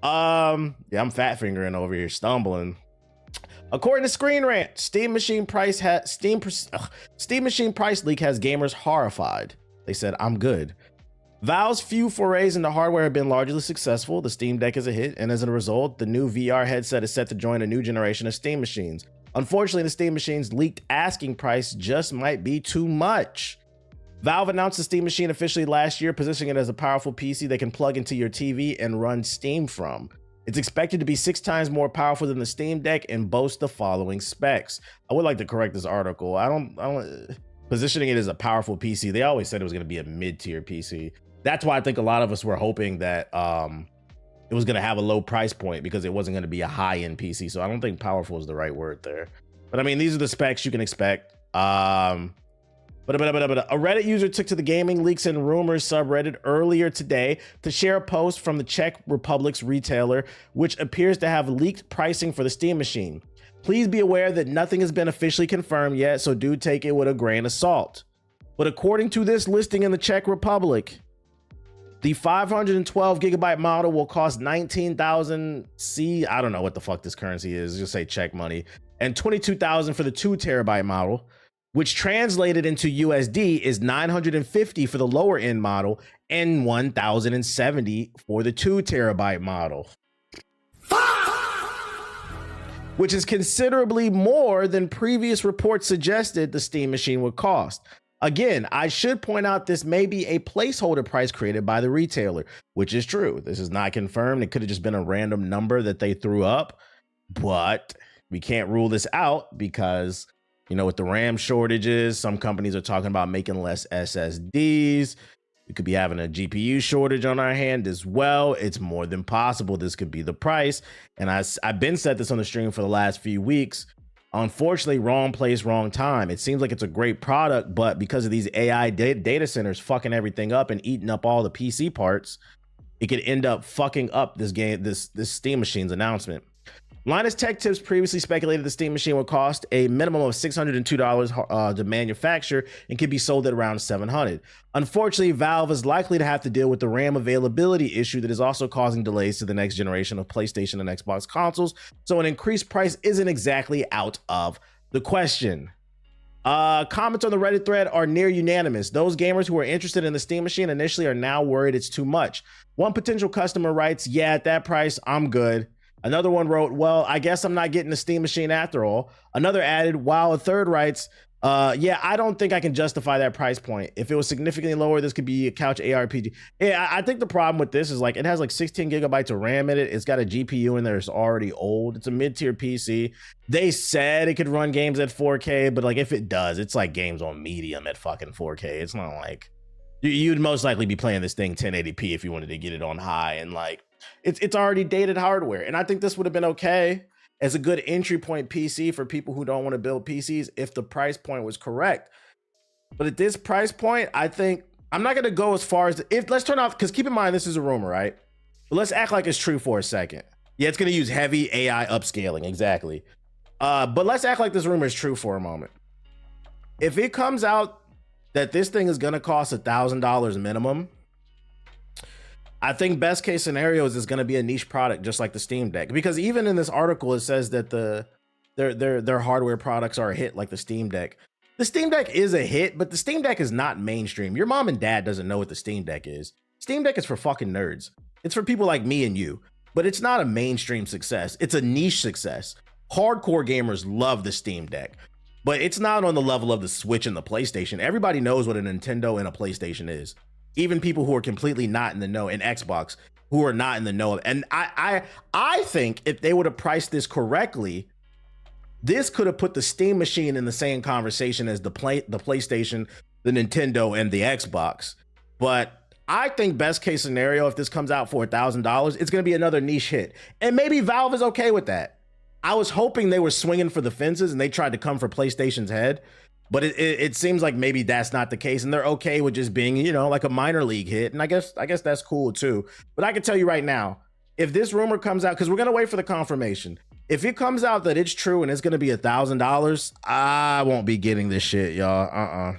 Yeah, I'm fat fingering over here, stumbling. According to Screen Rant, Steam Machine price leak has gamers horrified. They said, "I'm good." Valve's few forays into hardware have been largely successful. The Steam Deck is a hit, and as a result, the new VR headset is set to join a new generation of Steam machines. Unfortunately, the Steam Machine's leaked asking price just might be too much. Valve announced the Steam Machine officially last year, positioning it as a powerful PC that can plug into your TV and run Steam from. It's expected to be 6 times more powerful than the Steam Deck and boast the following specs. I would like to correct this article. I don't positioning it as a powerful PC. They always said it was going to be a mid-tier PC. That's why I think a lot of us were hoping that it was going to have a low price point because it wasn't going to be a high-end PC. So I don't think powerful is the right word there. But I mean, these are the specs you can expect. But a Reddit user took to the Gaming Leaks and Rumors subreddit earlier today to share a post from the Czech Republic's retailer, which appears to have leaked pricing for the Steam Machine. Please be aware that nothing has been officially confirmed yet, so do take it with a grain of salt. But according to this listing in the Czech Republic, the 512 gigabyte model will cost 19,000 C. I don't know what the fuck this currency is. Just say Czech money. And 22,000 for the 2 terabyte model, which translated into USD is 950 for the lower end model and 1,070 for the 2 terabyte model. Which is considerably more than previous reports suggested the Steam Machine would cost. Again, I should point out this may be a placeholder price created by the retailer, which is true. This is not confirmed. It could have just been a random number that they threw up, but we can't rule this out because, you know, with the RAM shortages, some companies are talking about making less SSDs. We could be having a GPU shortage on our hand as well. It's more than possible this could be the price. And I've been said this on the stream for the last few weeks. Unfortunately, wrong place, wrong time. It seems like it's a great product, but because of these AI data centers fucking everything up and eating up all the PC parts, it could end up fucking up this Steam Machine's announcement. Linus Tech Tips previously speculated the Steam Machine would cost a minimum of $602 to manufacture and could be sold at around $700. Unfortunately, Valve is likely to have to deal with the RAM availability issue that is also causing delays to the next generation of PlayStation and Xbox consoles, so an increased price isn't exactly out of the question. Comments on the Reddit thread are near unanimous. Those gamers who are interested in the Steam Machine initially are now worried it's too much. One potential customer writes, "Yeah, at that price, I'm good." Another one wrote, "Well, I guess I'm not getting the Steam Machine after all." Another added, while a third writes, "Yeah, I don't think I can justify that price point. If it was significantly lower, this could be a couch ARPG." Yeah, I think the problem with this is like it has like 16 gigabytes of RAM in it. It's got a GPU in there. It's already old. It's a mid-tier PC. They said it could run games at 4K, but like if it does, it's like games on medium at fucking 4K. It's not like you'd most likely be playing this thing 1080p if you wanted to get it on high, and like it's already dated hardware. And I think this would have been okay as a good entry point PC for people who don't want to build PCs if the price point was correct. But at this price point, I think I'm not going to go as far as let's turn off, because keep in mind, this is a rumor, right? But let's act like it's true for a second. Yeah, it's going to use heavy AI upscaling. Exactly. But let's act like this rumor is true for a moment. If it comes out that this thing is going to cost $1,000 minimum, I think best case scenario is it's going to be a niche product just like the Steam Deck, because even in this article it says that their hardware products are a hit like the Steam Deck. The Steam Deck is a hit, but the Steam Deck is not mainstream. Your mom and dad doesn't know what the Steam Deck is. Steam Deck is for fucking nerds. It's for people like me and you, but it's not a mainstream success. It's a niche success. Hardcore gamers love the Steam Deck, but it's not on the level of the Switch and the PlayStation. Everybody knows what a Nintendo and a PlayStation is. Even people who are completely not in the know, and Xbox who are not in the know. And I think if they would have priced this correctly, this could have put the Steam Machine in the same conversation as the PlayStation, the Nintendo, and the Xbox. But I think best case scenario, if this comes out for $1,000, it's going to be another niche hit. And maybe Valve is okay with that. I was hoping they were swinging for the fences and they tried to come for PlayStation's head. But it seems like maybe that's not the case, and they're okay with just being, you know, like a minor league hit. And I guess that's cool too. But I can tell you right now, if this rumor comes out, because we're gonna wait for the confirmation. If it comes out that it's true and it's gonna be $1,000, I won't be getting this shit, y'all.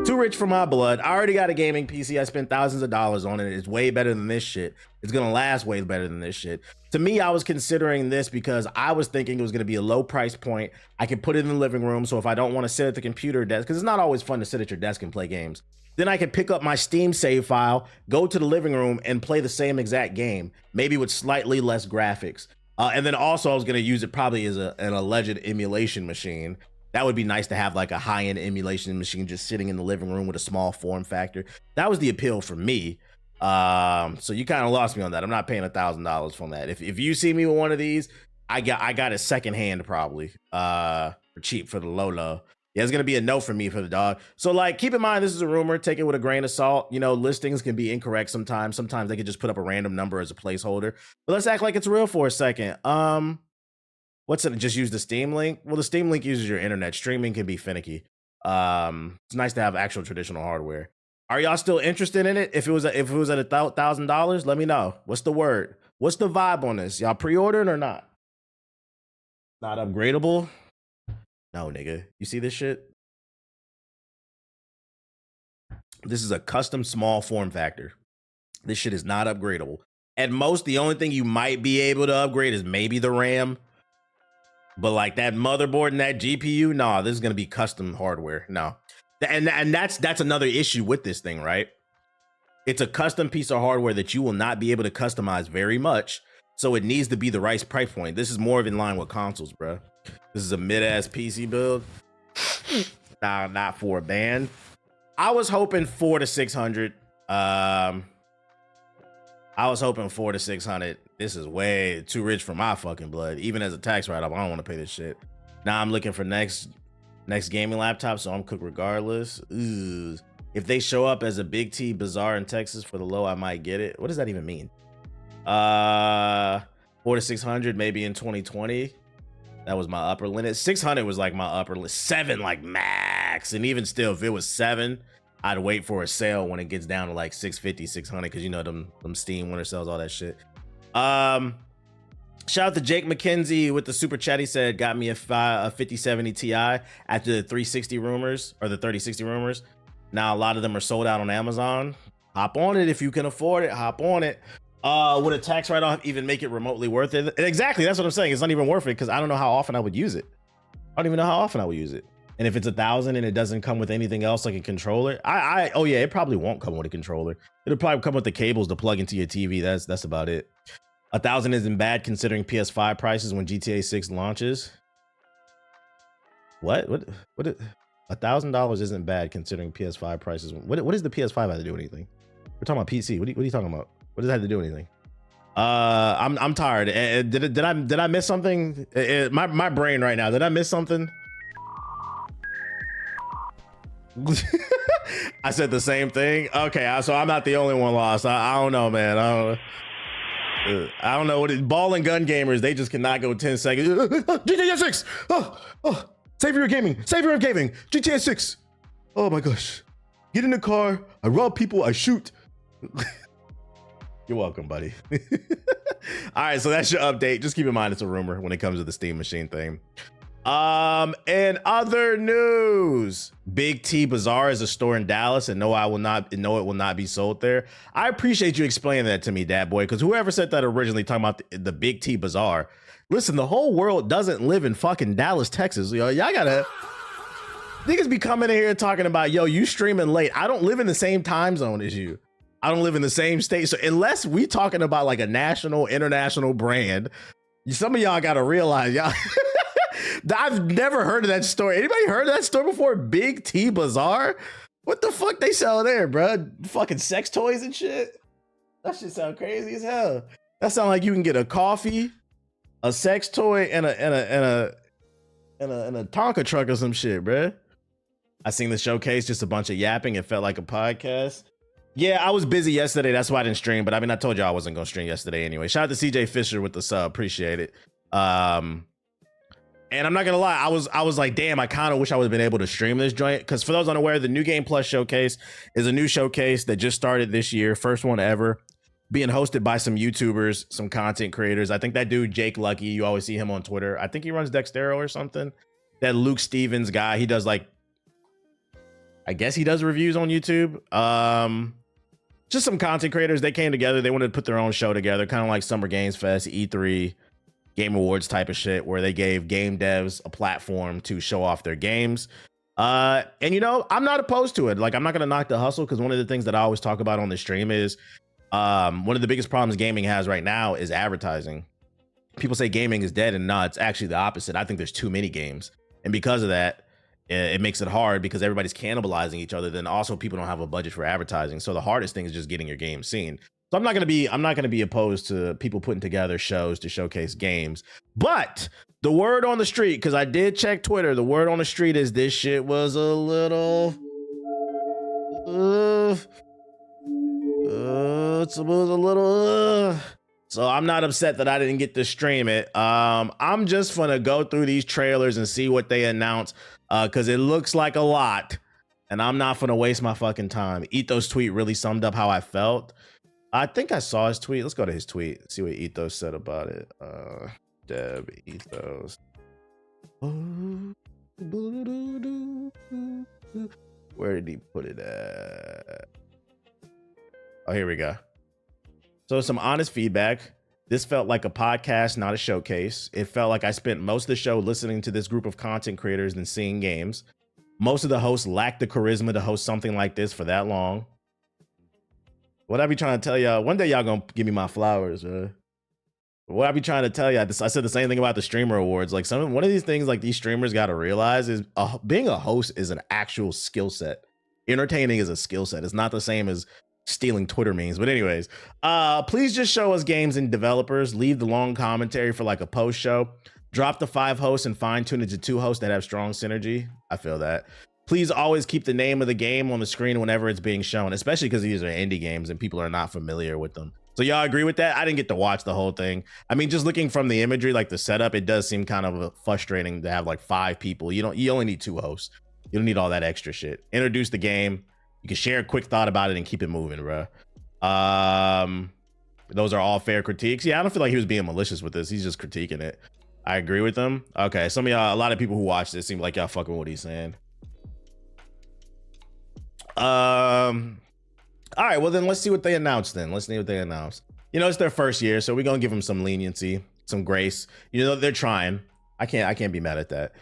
Too rich for my blood. I already got a gaming PC. I spent thousands of dollars on it. It's way better than this shit. It's gonna last way better than this shit. To me, I was considering this because I was thinking it was gonna be a low price point. I could put it in the living room, so if I don't want to sit at the computer desk, because it's not always fun to sit at your desk and play games, then I could pick up my Steam save file, go to the living room, and play the same exact game, maybe with slightly less graphics. And then also I was gonna use it probably as an alleged emulation machine. That would be nice to have like a high-end emulation machine just sitting in the living room with a small form factor. That was the appeal for me. So you kind of lost me on that. I'm not paying $1,000 for that. If you see me with one of these, I got it secondhand probably for cheap for the low. Yeah, it's gonna be a no for me for the dog. So like, keep in mind this is a rumor. Take it with a grain of salt. You know, listings can be incorrect sometimes. Sometimes they could just put up a random number as a placeholder. But let's act like it's real for a second. What's it? Just use the Steam link. Well, the Steam link uses your internet. Streaming can be finicky. It's nice to have actual traditional hardware. Are y'all still interested in it? If it was at $1,000, let me know. What's the word? What's the vibe on this? Y'all pre-ordered or not? Not upgradable? No, nigga. You see this shit? This is a custom small form factor. This shit is not upgradable. At most, the only thing you might be able to upgrade is maybe the RAM. But like that motherboard and that GPU, nah, this is gonna be custom hardware. No, and that's another issue with this thing, right? It's a custom piece of hardware that you will not be able to customize very much, so it needs to be the right price point. This is more of in line with consoles, bro. This is a mid-ass PC build. Nah, not for a band. I was hoping 400 to 600. I was hoping 400 to 600. This is way too rich for my fucking blood. Even as a tax write-off, I don't want to pay this shit. Now I'm looking for next gaming laptop, so I'm cooked regardless. Ooh. If they show up as a Big T Bazaar in Texas for the low, I might get it. What does that even mean? 400 to 600 maybe in 2020. That was my upper limit. 600 was like my upper limit. 7 like max. And even still, if it was 7, I'd wait for a sale when it gets down to like 650, 600, because you know them Steam winter sales, all that shit. Shout out to Jake McKenzie with the super chat. He said, got me a 5070 Ti after the 360 rumors or the 3060 rumors. Now a lot of them are sold out on Amazon. Hop on it if you can afford it. Hop on it. Would a tax write-off even make it remotely worth it? Exactly, that's what I'm saying. It's not even worth it because I don't know how often I would use it. I don't even know how often I would use it. And if it's $1,000 and it doesn't come with anything else like a controller, oh yeah, it probably won't come with a controller. It'll probably come with the cables to plug into your TV. That's about it. $1,000 isn't bad considering PS5 prices when GTA 6 launches. What? $1,000 isn't bad considering PS5 prices. What does the PS5 have to do with anything? We're talking about PC. What are you talking about? What does that have to do with anything? I'm tired. Did I miss something? My brain right now. Did I miss something? I said the same thing. Okay, so I'm not the only one lost. I don't know, man. I don't know what it, ball and gun gamers. They just cannot go 10 seconds. GTA 6. Savior of gaming. Savior of gaming. GTA 6. Oh my gosh. Get in the car. I rob people. I shoot. You're welcome, buddy. All right, so that's your update. Just keep in mind it's a rumor when it comes to the Steam Machine thing. In other news, Big T Bazaar is a store in Dallas, and no, it will not be sold there. I appreciate you explaining that to me, Dad Boy, because whoever said that originally talking about the Big T Bazaar. Listen, the whole world doesn't live in fucking Dallas, Texas. Y'all gotta. Niggas be coming in here talking about, yo, you streaming late. I don't live in the same time zone as you. I don't live in the same state. So unless we talking about like a national, international brand, some of y'all gotta realize, y'all. I've never heard of that store. Anybody heard of that store before? Big T Bazaar? What the fuck they sell there, bro? Fucking sex toys and shit? That shit sound crazy as hell. That sound like you can get a coffee, a sex toy, and a Tonka truck or some shit, bro. I seen the showcase, just a bunch of yapping. It felt like a podcast. Yeah, I was busy yesterday. That's why I didn't stream. But I mean, I told you I wasn't gonna stream yesterday anyway. Shout out to CJ Fisher with the sub. Appreciate it. And I'm not gonna lie, I was like, damn, I kind of wish I would have been able to stream this joint. Because for those unaware, the New Game Plus showcase is a new showcase that just started this year, first one ever, being hosted by some YouTubers, some content creators. I think that dude Jake Lucky, you always see him on Twitter. I think he runs Dextero or something. That Luke Stevens guy, he does like I guess he does reviews on YouTube. Just some content creators. They came together. They wanted to put their own show together, kind of like Summer Games Fest, E3, Game Awards type of shit, where they gave game devs a platform to show off their games. And you know, I'm not opposed to it. Like, I'm not gonna knock the hustle, because one of the things that I always talk about on the stream is one of the biggest problems gaming has right now is advertising. People say gaming is dead, and no, it's actually the opposite. I think there's too many games, and because of that, it makes it hard because everybody's cannibalizing each other. Then also people don't have a budget for advertising. So the hardest thing is just getting your game seen. So I'm not gonna be opposed to people putting together shows to showcase games. But the word on the street, because I did check Twitter, the word on the street is this shit was a little so I'm not upset that I didn't get to stream it. I'm just gonna go through these trailers and see what they announce, because it looks like a lot, and I'm not gonna waste my fucking time. Ethos tweet really summed up how I felt. I think I saw his tweet. Let's go to his tweet, see what Ethos said about it. Deb Ethos. Where did he put it at? Oh, here we go. So some honest feedback. This felt like a podcast, not a showcase. It felt like I spent most of the show listening to this group of content creators than seeing games. Most of the hosts lacked the charisma to host something like this for that long. What I be trying to tell y'all, one day y'all gonna give me my flowers, what I be trying to tell you, I said the same thing about the streamer awards. Like one of these things, like these streamers got to realize is being a host is an actual skill set. Entertaining is a skill set. It's not the same as stealing Twitter memes. But anyways, please just show us games and developers. Leave the long commentary for like a post show. Drop the 5 hosts and fine tune it to 2 hosts that have strong synergy. I feel that. Please always keep the name of the game on the screen whenever it's being shown, especially because these are indie games and people are not familiar with them. So y'all agree with that? I didn't get to watch the whole thing. I mean, just looking from the imagery, like the setup, it does seem kind of frustrating to have like 5 people. You only need 2 hosts. You don't need all that extra shit. Introduce the game. You can share a quick thought about it and keep it moving, bro. Those are all fair critiques. Yeah, I don't feel like he was being malicious with this. He's just critiquing it. I agree with him. Okay, some of y'all, a lot of people who watch this seem like y'all fucking with what he's saying. All right, well then let's see what they announced then. Let's see what they announced. You know, it's their first year, so we're gonna give them some leniency, some grace. You know, they're trying. I can't be mad at that.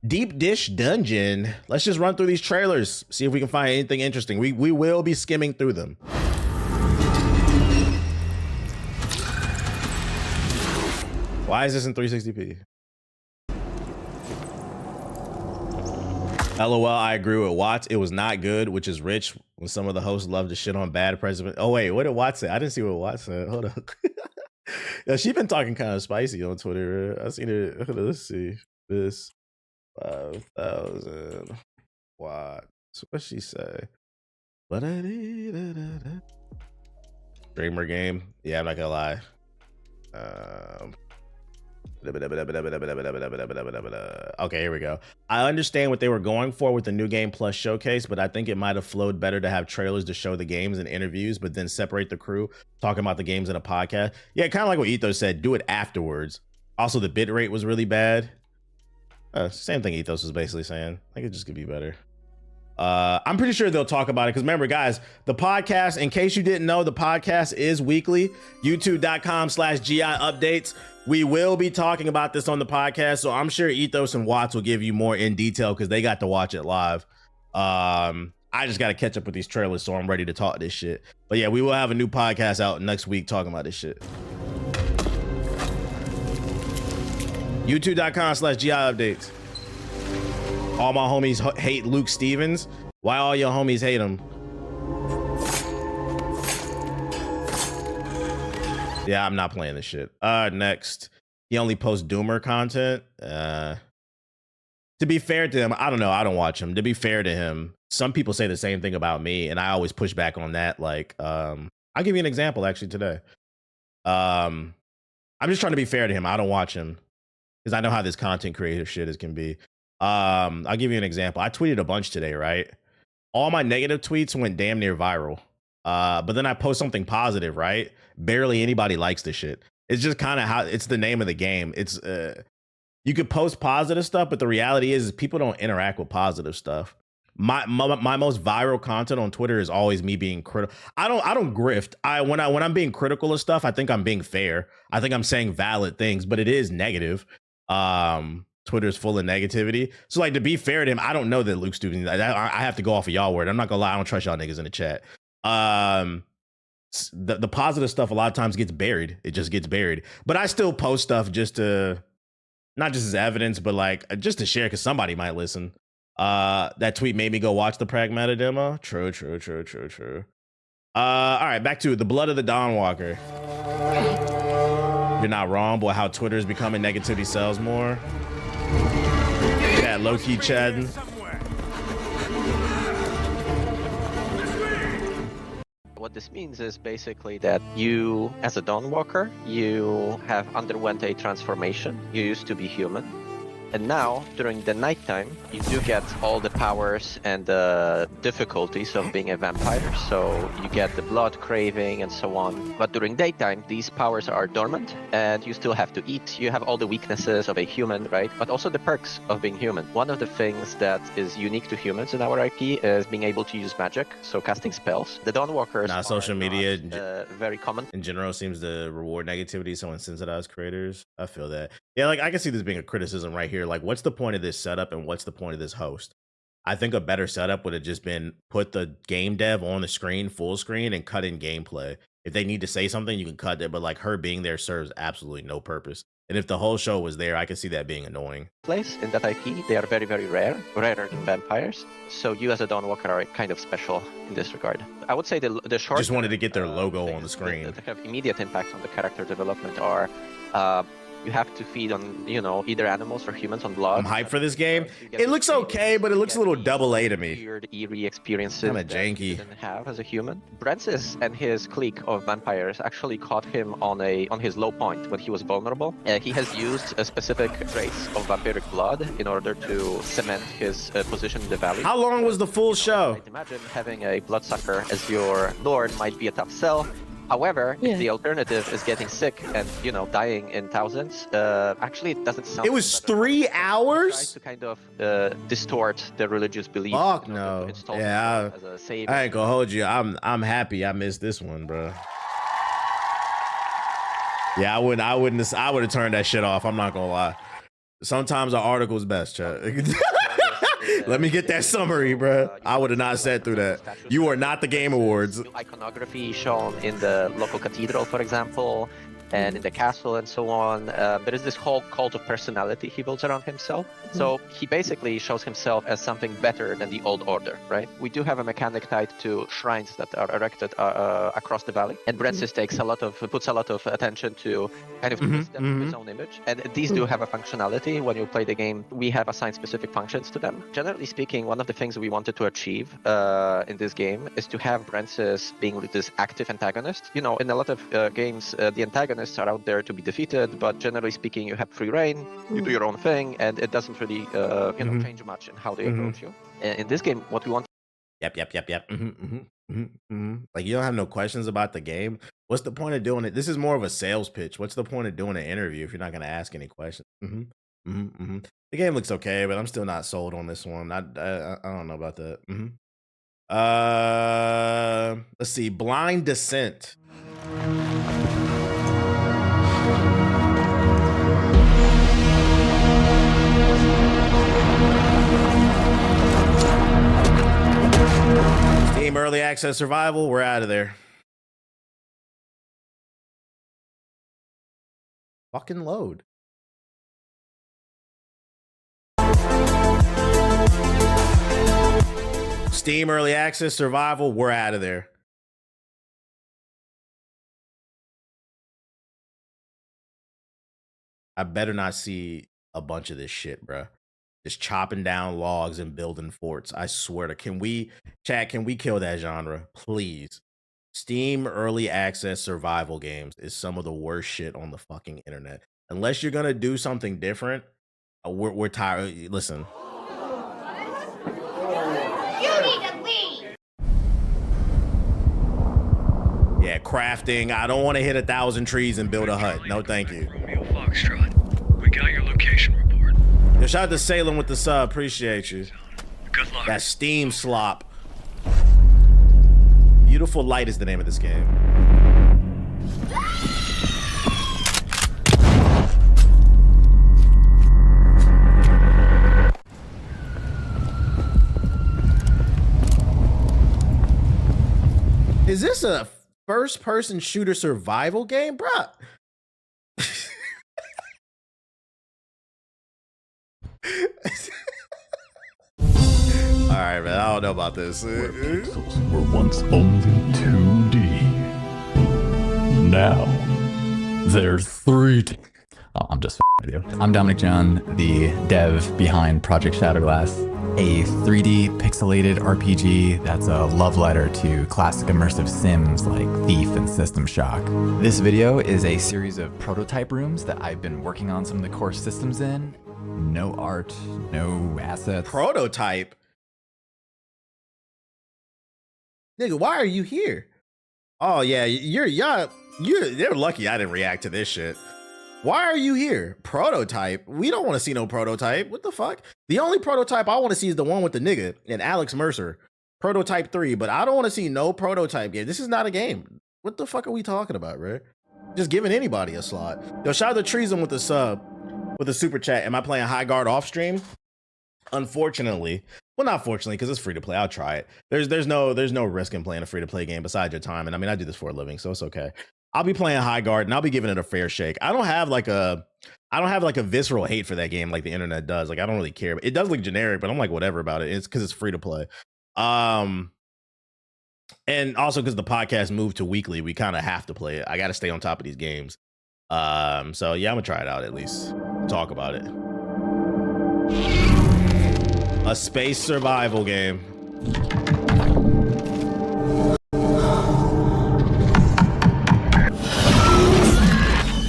Deep Dish Dungeon. Let's just run through these trailers, see if we can find anything interesting. We will be skimming through them. Why is this in 360p? LOL, I agree with Watts. It was not good, which is rich when some of the hosts love to shit on bad president. Oh, wait, what did Watts say? I didn't see what Watts said. Hold up. Yeah, she's been talking kind of spicy on Twitter. I seen it. Let's see. This 5,000 watts. What'd she say? Streamer game. Yeah, I'm not gonna lie. Okay, here we go. I understand what they were going for with the new game plus showcase, but I think it might have flowed better to have trailers to show the games and interviews, but then separate the crew talking about the games in a podcast. Yeah, kind of like what Ethos said, do it afterwards. Also, the bitrate was really bad. Same thing Ethos was basically saying. I think it just could be better. I'm pretty sure they'll talk about it, because remember, guys, the podcast, in case you didn't know, the podcast is weekly. youtube.com/GI updates. We will be talking about this on the podcast, so I'm sure Ethos and Watts will give you more in detail because they got to watch it live. I just got to catch up with these trailers, so I'm ready to talk this shit. But yeah, we will have a new podcast out next week talking about this shit. youtube.com/GI updates. All my homies hate Luke Stevens. Why all your homies hate him? Yeah, I'm not playing this shit. Next. He only posts Doomer content. To be fair to him, I don't know. I don't watch him. To be fair to him, some people say the same thing about me, and I always push back on that. Like, I'll give you an example actually today. I'm just trying to be fair to him. I don't watch him because I know how this content creator shit is can be. I'll give you an example. I tweeted a bunch today, right? All my negative tweets went damn near viral. But then I post something positive, right? Barely anybody likes this shit. It's just kind of how it's the name of the game. It's you could post positive stuff, but the reality is people don't interact with positive stuff. my most viral content on Twitter is always me being critical. I don't grift. When I'm being critical of stuff, I think I'm being fair. I think I'm saying valid things, but it is negative. Twitter's full of negativity. So like, to be fair to him, I don't know that Luke's doing that. I have to go off of y'all word. I'm not gonna lie, I don't trust y'all niggas in the chat. The positive stuff a lot of times gets buried. It just gets buried. But I still post stuff just to, not just as evidence, but like just to share because somebody might listen. That tweet made me go watch the Pragmata demo. True. All right, back to it. The Blood of the Dawnwalker. You're not wrong, boy. How Twitter is becoming negativity sells more. Yeah, low-key chatting. What this means is basically that you, as a Dawnwalker, you have underwent a transformation. You used to be human. And now, during the nighttime, you do get all the powers and the difficulties of being a vampire. So you get the blood craving and so on. But during daytime, these powers are dormant and you still have to eat. You have all the weaknesses of a human, right? But also the perks of being human. One of the things that is unique to humans in our IP is being able to use magic, so casting spells. The Dawnwalkers are social media very common. In general seems to reward negativity, so incentivize creators. I feel that. Yeah, like I can see this being a criticism right here. Like, what's the point of this setup and what's the point of this host? I think a better setup would have just been put the game dev on the screen, full screen, and cut in gameplay. If they need to say something, you can cut it, but like her being there serves absolutely no purpose. And if the whole show was there, I could see that being annoying. Place in that IP, they are very, very rare, rarer than vampires. So you as a Dawnwalker are kind of special in this regard. I would say the short... Just wanted to get their logo on the screen. The kind of immediate impact on the character development are... you have to feed on, either animals or humans on blood. I'm hyped for this game. It looks okay, but it looks a little double A to me. Weird, eerie experiences kind of janky. He didn't have as a human. Brentsis and his clique of vampires actually caught him on his low point when he was vulnerable. He has used a specific trace of vampiric blood in order to cement his position in the valley. How long was the full show? I'd imagine having a bloodsucker as your lord might be a tough sell. However, if the alternative is getting sick and, dying in thousands, actually it doesn't sound... It was 3 hours? To kind of distort the religious belief. Fuck no. Yeah, as a savior. I ain't gonna hold you. I'm happy I missed this one, bro. Yeah, I would have turned that shit off. I'm not gonna lie. Sometimes an article's best, chat. Let me get that summary, bro. I would have not sat through that. You are not the Game Awards. Iconography shown in the local cathedral, for example, and in the castle and so on. There is this whole cult of personality he builds around himself. So he basically shows himself as something better than the old order, right? We do have a mechanic tied to shrines that are erected across the valley. And Brentsis puts a lot of attention to kind of twist them to his own image. And these do have a functionality. When you play the game, we have assigned specific functions to them. Generally speaking, one of the things we wanted to achieve in this game is to have Brentsis being this active antagonist. In a lot of games, the antagonists are out there to be defeated, but generally speaking, you have free reign, you do your own thing, and it doesn't really change much in how they approach you. In this game, what we want... Yep. Like, you don't have no questions about the game. What's the point of doing it? This is more of a sales pitch. What's the point of doing an interview if you're not going to ask any questions? The game looks okay, but I'm still not sold on this one. I don't know about that. Let's see. Blind Descent. Steam Early Access Survival, we're out of there. Fucking load. Steam Early Access Survival, we're out of there. I better not see a bunch of this shit, bruh. Just chopping down logs and building forts. I swear to, can we kill that genre, please? Steam Early Access Survival games is some of the worst shit on the fucking internet. Unless you're gonna do something different, we're tired. Listen. You need to leave. Yeah, crafting. I don't want to hit 1,000 trees and build a hut. No, thank you. Romeo Foxtrot, we got your location report. Yo, shout out to Salem with the sub. Appreciate you. The Good luck. That Steam slop. Beautiful Light is the name of this game. Is this a first-person shooter survival game, bruh? All right, man. I don't know about this. Where pixels were once only 2D. Now they're 3D. Oh, I'm just with you. I'm Dominic John, the dev behind Project Shatterglass, a 3D pixelated RPG that's a love letter to classic immersive sims like Thief and System Shock. This video is a series of prototype rooms that I've been working on some of the core systems in. No art, no assets. Prototype? Nigga, why are you here? Oh yeah, they're lucky I didn't react to this shit. Why are you here? Prototype? We don't want to see no prototype. What the fuck? The only prototype I want to see is the one with the nigga and Alex Mercer. Prototype 3, but I don't want to see no prototype game. This is not a game. What the fuck are we talking about, bro? Just giving anybody a slot. Yo, shout out to Treason with the sub, with the super chat. Am I playing High Guard off stream? Unfortunately. Well, not fortunately, because it's free to play. I'll try it. There's no risk in playing a free to play game besides your time. And I mean, I do this for a living, so it's okay. I'll be playing High Guard and I'll be giving it a fair shake. I don't have like a visceral hate for that game like the internet does. Like I don't really care. It does look generic, but I'm like whatever about it. It's because it's free to play. And also because the podcast moved to weekly, we kind of have to play it. I got to stay on top of these games. So yeah, I'm gonna try it out at least. Talk about it. A space survival game.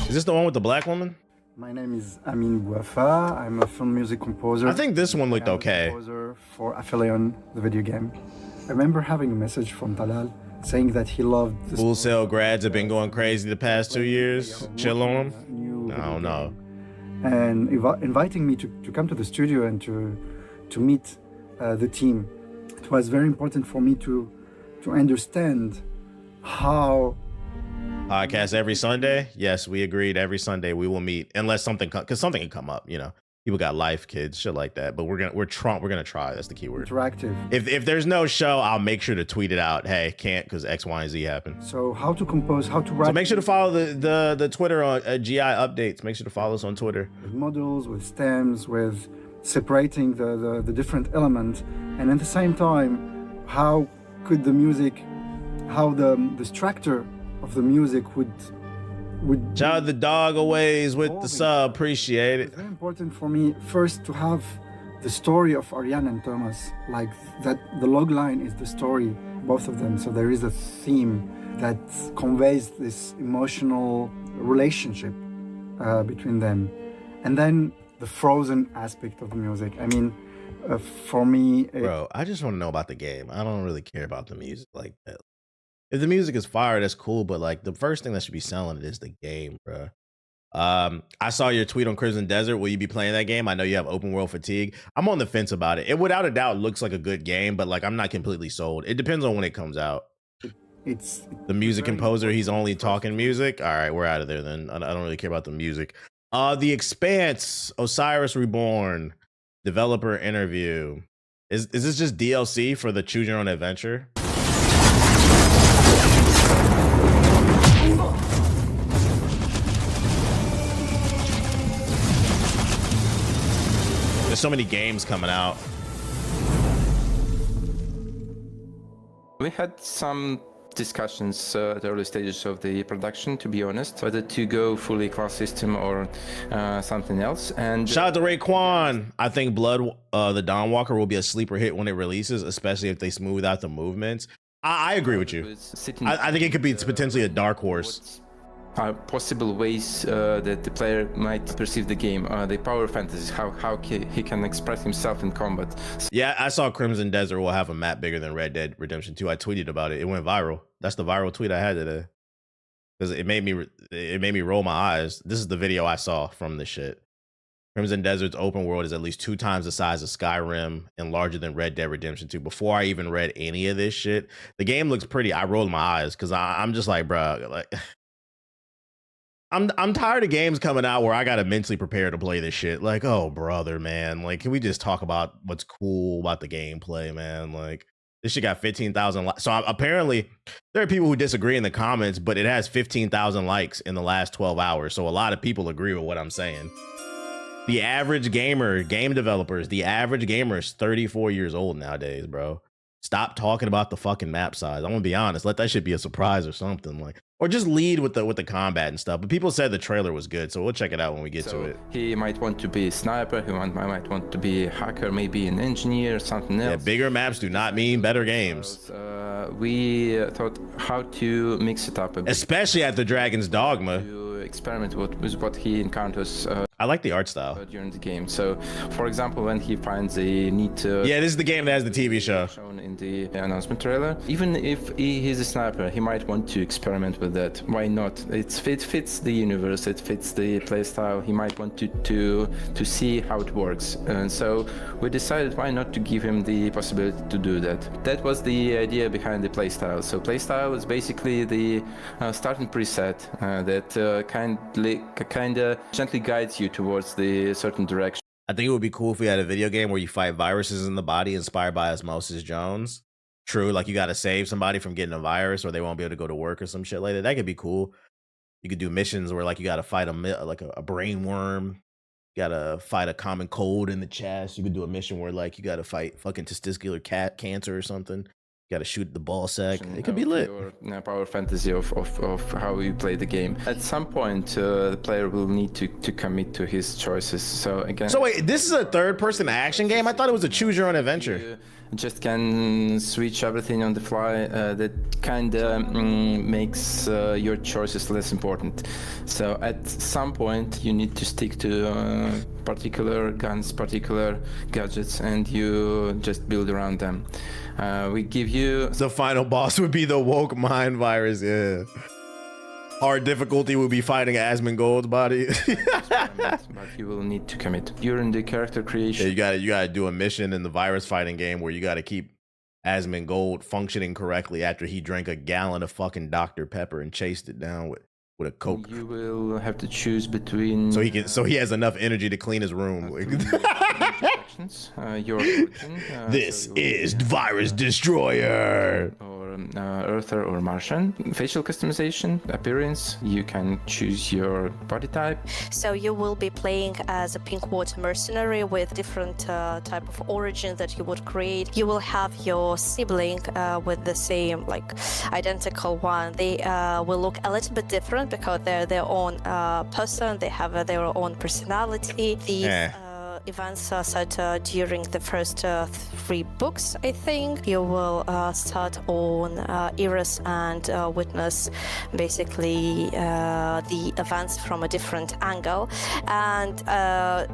Is this the one with the black woman? My name is Amin Bouafa. I'm a film music composer. I think this one looked I'm a okay. Composer for Aphelion, the video game. I remember having a message from Talal saying that he loved. Full Sail grads have been going crazy the past 2 years. Chill on them. I don't know. And inviting me to come to the studio and to meet the team. It was very important for me to understand how. Podcast every Sunday. Yes, we agreed. Every Sunday we will meet, unless something because something can come up. You know, people got life, kids, shit like that. But we're gonna try. That's the key word. Interactive. If there's no show, I'll make sure to tweet it out. Hey, can't because X, Y, and Z happened. So how to compose, how to write. So make sure to follow the Twitter on GI updates. Make sure to follow us on Twitter. With models, with stems, with separating the different elements, and at the same time, how could the music, how the structure of the music would shout out the dog always with the sub, appreciate it. It's very important for me first to have the story of Ariane and Thomas, like that the log line is the story, both of them, so there is a theme that conveys this emotional relationship between them. And then the frozen aspect of the music. I mean, for me, bro, I just want to know about the game. I don't really care about the music like that. If the music is fire, that's cool. But like the first thing that should be selling it is the game, bro. I saw your tweet on Crimson Desert. Will you be playing that game? I know you have open world fatigue. I'm on the fence about it. It without a doubt looks like a good game, but like I'm not completely sold. It depends on when it comes out. It's the music composer. He's only talking music. All right, we're out of there then. I don't really care about the music. The Expanse, Osiris Reborn, developer interview. Is this just DLC for the Choose Your Own Adventure? There's so many games coming out. We had some discussions at the early stages of the production, to be honest, whether to go fully class system or something else. And shout out to Raekwon. I think Blood, the Dawnwalker, will be a sleeper hit when it releases, especially if they smooth out the movements. I agree with you. I think it could be potentially a dark horse. Possible ways that the player might perceive the game, the power fantasies, how he can express himself in combat. Yeah, I saw Crimson Desert will have a map bigger than Red Dead Redemption 2. I tweeted about it. It went viral. That's the viral tweet I had today because it made me roll my eyes. This is the video I saw from this shit. Crimson Desert's open world is at least 2 times the size of Skyrim and larger than Red Dead Redemption 2. Before I even read any of this shit, the game looks pretty. I rolled my eyes because I'm just like, bro, like, I'm tired of games coming out where I gotta mentally prepare to play this shit. Like, oh brother, man, like, can we just talk about what's cool about the gameplay, man? Like, this shit got 15,000 likes. So apparently, there are people who disagree in the comments, but it has 15,000 likes in the last 12 hours. So a lot of people agree with what I'm saying. The average gamer, game developers, the average gamer is 34 years old nowadays, bro. Stop talking about the fucking map size. I'm gonna be honest. Let that shit be a surprise or something, like, or just lead with the combat and stuff. But people said the trailer was good, so we'll check it out when we get to it. He might want to be a sniper. He might want to be a hacker, maybe an engineer, something else. Yeah, bigger maps do not mean better games. We thought how to mix it up a bit. Especially after Dragon's Dogma. To experiment with what he encounters. I like the art style during the game. So, for example, when he finds a neat yeah, this is the game that has the TV show shown in the announcement trailer. Even if he's a sniper, he might want to experiment with that. Why not? It fits the universe. It fits the playstyle. He might want to see how it works. And so we decided why not to give him the possibility to do that. That was the idea behind the playstyle. So playstyle is basically the starting preset that kind of gently guides you towards the certain direction. I think it would be cool if we had a video game where you fight viruses in the body inspired by Osmosis Jones. True, like you got to save somebody from getting a virus or they won't be able to go to work or some shit like that. That could be cool. You could do missions where like you got to fight a brain worm. You got to fight a common cold in the chest. You could do a mission where like you got to fight fucking testicular cancer or something. You got to shoot the ball sack. It could be lit. Your power fantasy of how you play the game. At some point, the player will need to commit to his choices. So again. So wait, this is a third-person action game? I thought it was a choose-your-own-adventure. You just can switch everything on the fly. That kind of makes your choices less important. So at some point, you need to stick to particular guns, particular gadgets, and you just build around them. We give you... The final boss would be the woke mind virus, yeah. Hard difficulty would be fighting Asmongold's body. But you will need to commit. During the character creation... Yeah, you gotta do a mission in the virus fighting game where you gotta keep Asmongold functioning correctly after he drank a gallon of fucking Dr. Pepper and chased it down with a Coke. You will have to choose between... So he has enough energy to clean his room. Your origin, this is Virus Destroyer. Or Earther or Martian. Facial customization, appearance. You can choose your body type. So you will be playing as a Pinkwater mercenary with different type of origin that you would create. You will have your sibling with the same, like, identical one. They will look a little bit different because they're their own person. They have their own personality. These events are set during the first 3 books, I think. You will start on Eris and witness basically the events from a different angle, and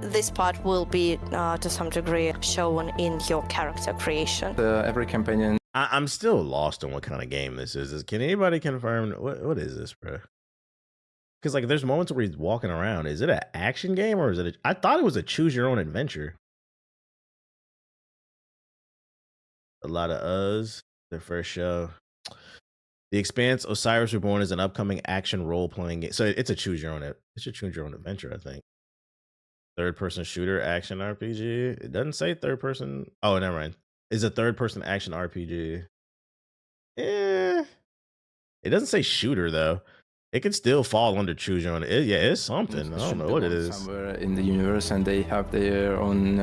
this part will be to some degree shown in your character creation. Every companion. I'm still lost on what kind of game this is. Can anybody confirm what is this, bro? Because like there's moments where he's walking around. Is it an action game or is it I thought it was a choose your own adventure. A lot of us. Their first show. The Expanse Osiris Reborn is an upcoming action role-playing game. So it's a choose your own adventure, I think. Third-person shooter action RPG. It doesn't say third-person. Oh, never mind. It's a third-person action RPG. It doesn't say shooter though. It could still fall under choose your own. It's something. I don't know what it is. Somewhere in the universe, and they have their own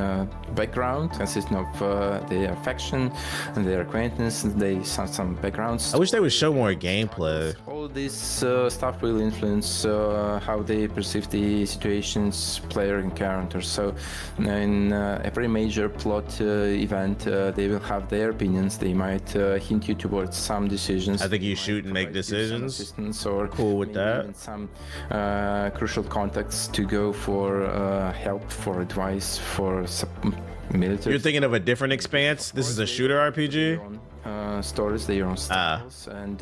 background, consisting of their faction and their acquaintance. They have some backgrounds. I wish they would show more gameplay. All this stuff will influence how they perceive the situations player encounters. So in every major plot event, they will have their opinions. They might hint you towards some decisions. I think you shoot and make decisions. Assistance or cool with that. Some crucial contacts to go for help, for advice, for military. You're thinking of a different Expanse? This is a shooter RPG? stories, their own styles, and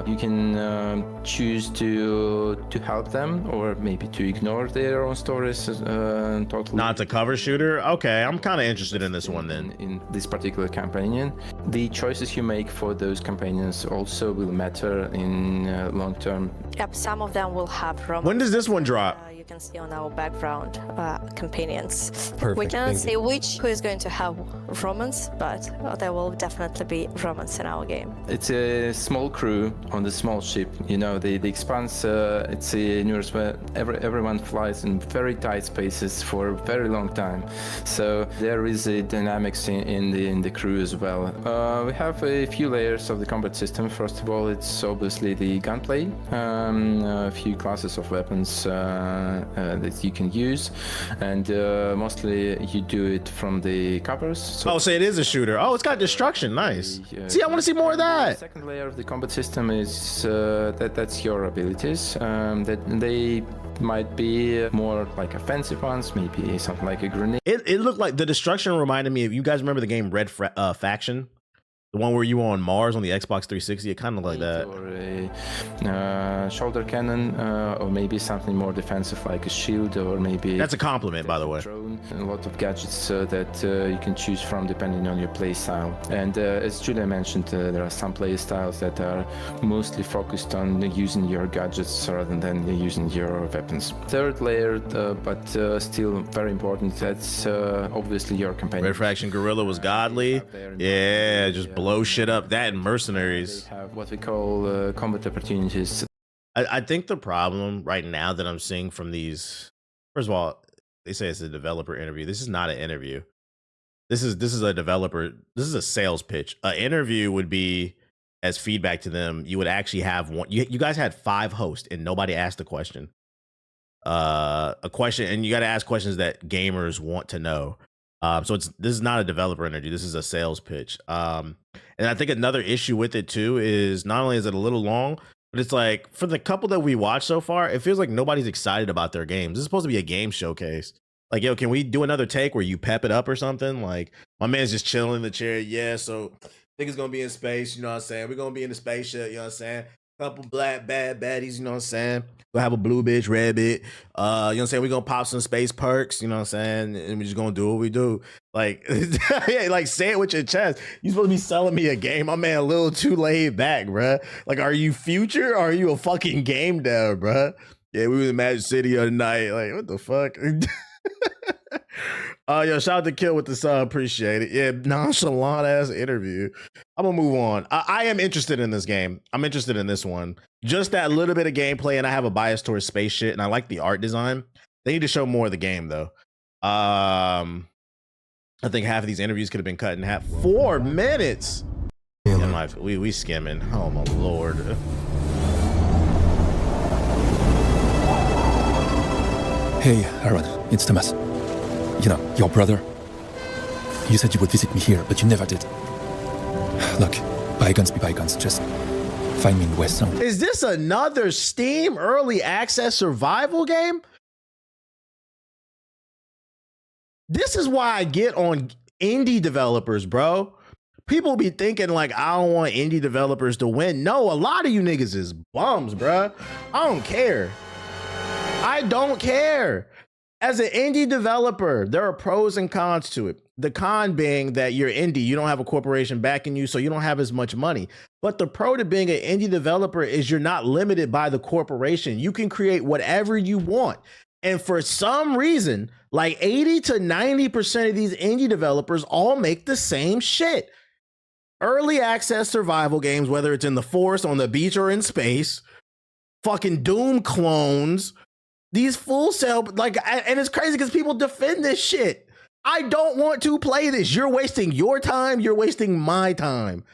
you can choose to help them or maybe to ignore their own stories totally. Not a cover shooter? Okay, I'm kind of interested in this one then. In this particular companion, the choices you make for those companions also will matter in long term. Yep, some of them will have romance. When does this one drop? You can see on our background companions. Perfect, We cannot thank say who is going to have romance, but there will definitely be romance in our game. It's a small crew on the small ship. You know, the Expanse, it's a universe where everyone flies in very tight spaces for a very long time. So there is a dynamics in the crew as well. We have a few layers of the combat system. First of all, it's obviously the gunplay, a few classes of weapons that you can use, and mostly you do it from the covers. So it is a shooter. Oh, it's got destruction. Nice. See, I want to see more of The that. second layer of the combat system is that's your abilities. That they might be more like offensive ones, maybe something like a grenade. It looked like the destruction reminded me of, you guys remember the game Red Faction? The one where you were on Mars on the Xbox 360, it kind of like that. Or a shoulder cannon, or maybe something more defensive like a shield, or maybe... That's a compliment, by the way. Drone. A lot of gadgets that you can choose from depending on your play style. And as Julia mentioned, there are some play styles that are mostly focused on using your gadgets rather than using your weapons. Third layer, but still very important, that's obviously your companion. Red Faction Guerrilla was godly. Yeah, just blow shit up. That and Mercenaries. They have what we call combat opportunities. I think the problem right now that I'm seeing from these, first of all, they say it's a developer interview. This is not an interview. This is a developer. This is a sales pitch. An interview would be as feedback to them. You would actually have one. You guys had 5 hosts and nobody asked a question. A question, and you got to ask questions that gamers want to know. So this is not a developer interview. This is a sales pitch. And I think another issue with it too is not only is it a little long, but it's like for the couple that we watched so far, it feels like nobody's excited about their games. This is supposed to be a game showcase. Like, yo, can we do another take where you pep it up or something? Like, my man's just chilling in the chair. Yeah, so I think it's gonna be in space. You know what I'm saying? We're gonna be in the spaceship. You know what I'm saying? Couple black bad baddies. You know what I'm saying? We'll have a blue bitch, red bitch. You know what I'm saying? We're gonna pop some space perks, you know what I'm saying? And we're just gonna do what we do. Like, yeah, like say it with your chest. You supposed to be selling me a game. My man a little too laid back, bruh. Like, are you Future or are you a fucking game dev, bruh? Yeah, we was in Magic City the other night. Like, what the fuck? Yo, shout out to Kill with the sub, appreciate it. Yeah, nonchalant ass interview. I'm gonna move on. I am interested in this game. I'm interested in this one. Just that little bit of gameplay, and I have a bias towards space shit, and I like the art design. They need to show more of the game though. I think half of these interviews could have been cut in half. 4 minutes. Yeah, we skimming. Oh my lord. Hey, Aaron, it's Thomas. You know, your brother. You said you would visit me here, but you never did. Look, bygones be bygones. Just find me in West Zone. Is this another Steam early access survival game? This is why I get on indie developers, bro. People be thinking like, I don't want indie developers to win. No, a lot of you niggas is bums, bro. I don't care. I don't care. As an indie developer, there are pros and cons to it. The con being that you're indie, you don't have a corporation backing you, so you don't have as much money. But the pro to being an indie developer is you're not limited by the corporation. You can create whatever you want. And for some reason, like 80 to 90% of these indie developers all make the same shit. Early access survival games, whether it's in the forest, on the beach, or in space, fucking Doom clones, these full sale, like, and it's crazy because people defend this shit. I don't want to play this. You're wasting your time. You're wasting my time.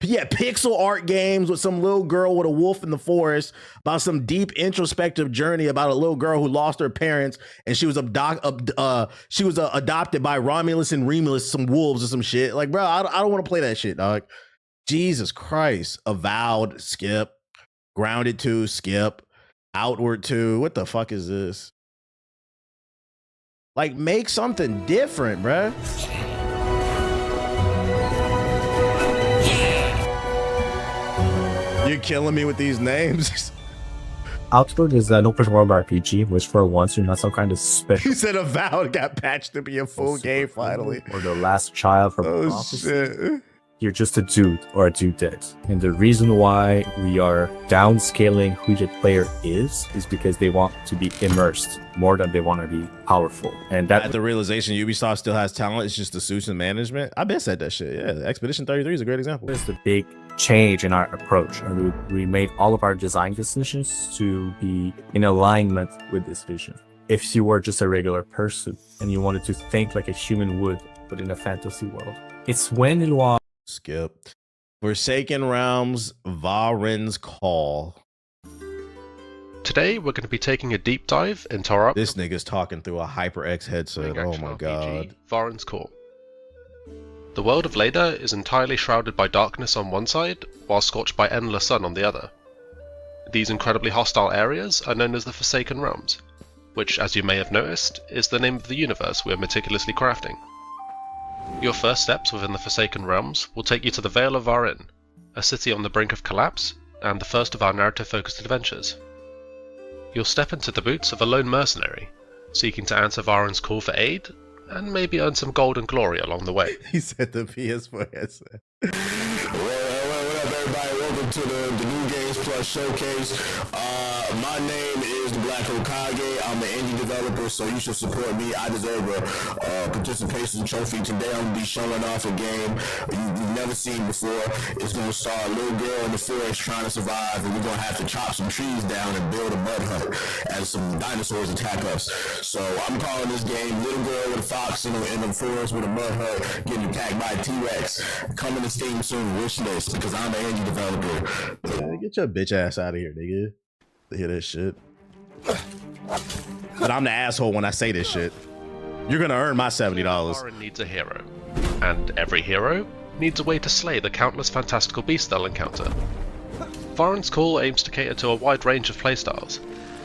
Yeah, pixel art games with some little girl with a wolf in the forest about some deep introspective journey about a little girl who lost her parents and she was adopted by Romulus and Remus, some wolves or some shit. Like, bro, I don't want to play that shit, dog. Jesus Christ. Avowed, skip. Grounded 2, skip. Outward 2. What the fuck is this? Like, make something different, bruh. You're killing me with these names. Outward is an open world RPG, which for once you're not some kind of special. You said Avowed got patched to be a full game finally. Or the last child from Oh prophecy. shit. You're just a dude or a dudette. And the reason why we are downscaling who the player is because they want to be immersed more than they want to be powerful. And that At the realization Ubisoft still has talent, it's just the suits and management. I been said that shit. Yeah, Expedition 33 is a great example. is the big change in our approach. And we made all of our design decisions to be in alignment with this vision. If you were just a regular person and you wanted to think like a human would, but in a fantasy world, it's when you are Skip. Forsaken Realms, Varen's Call. Today, we're going to be taking a deep dive into our This nigga's talking through a HyperX headset. upcoming Oh action my RPG, god. Varen's Call. The world of Leda is entirely shrouded by darkness on one side, while scorched by endless sun on the other. These incredibly hostile areas are known as the Forsaken Realms, which, as you may have noticed, is the name of the universe we are meticulously crafting. Your first steps within the Forsaken Realms will take you to the Vale of Varen, a city on the brink of collapse, and the first of our narrative-focused adventures. You'll step into the boots of a lone mercenary, seeking to answer Varen's call for aid, and maybe earn some gold and glory along the way. He said the PS4 headset. What up, everybody? Welcome to the New Games Plus Showcase. My name is the Black Hokage. I'm an indie developer, so you should support me. I deserve a participation trophy. Today I'm going to be showing off a game you've never seen before. It's going to star a little girl in the forest trying to survive, and we're going to have to chop some trees down and build a mud hut as some dinosaurs attack us. So I'm calling this game Little Girl with a Fox in the forest with a mud hut getting attacked by a T-Rex. Coming to Steam soon, wish list, because I'm an indie developer. Yeah, get your bitch ass out of here, nigga. To hear this shit. But I'm the asshole when I say this shit. You're gonna earn my $70. Varen needs a hero, and every hero needs a way to slay the countless fantastical beasts they'll encounter. Varen's Call aims to cater to a wide range of playstyles,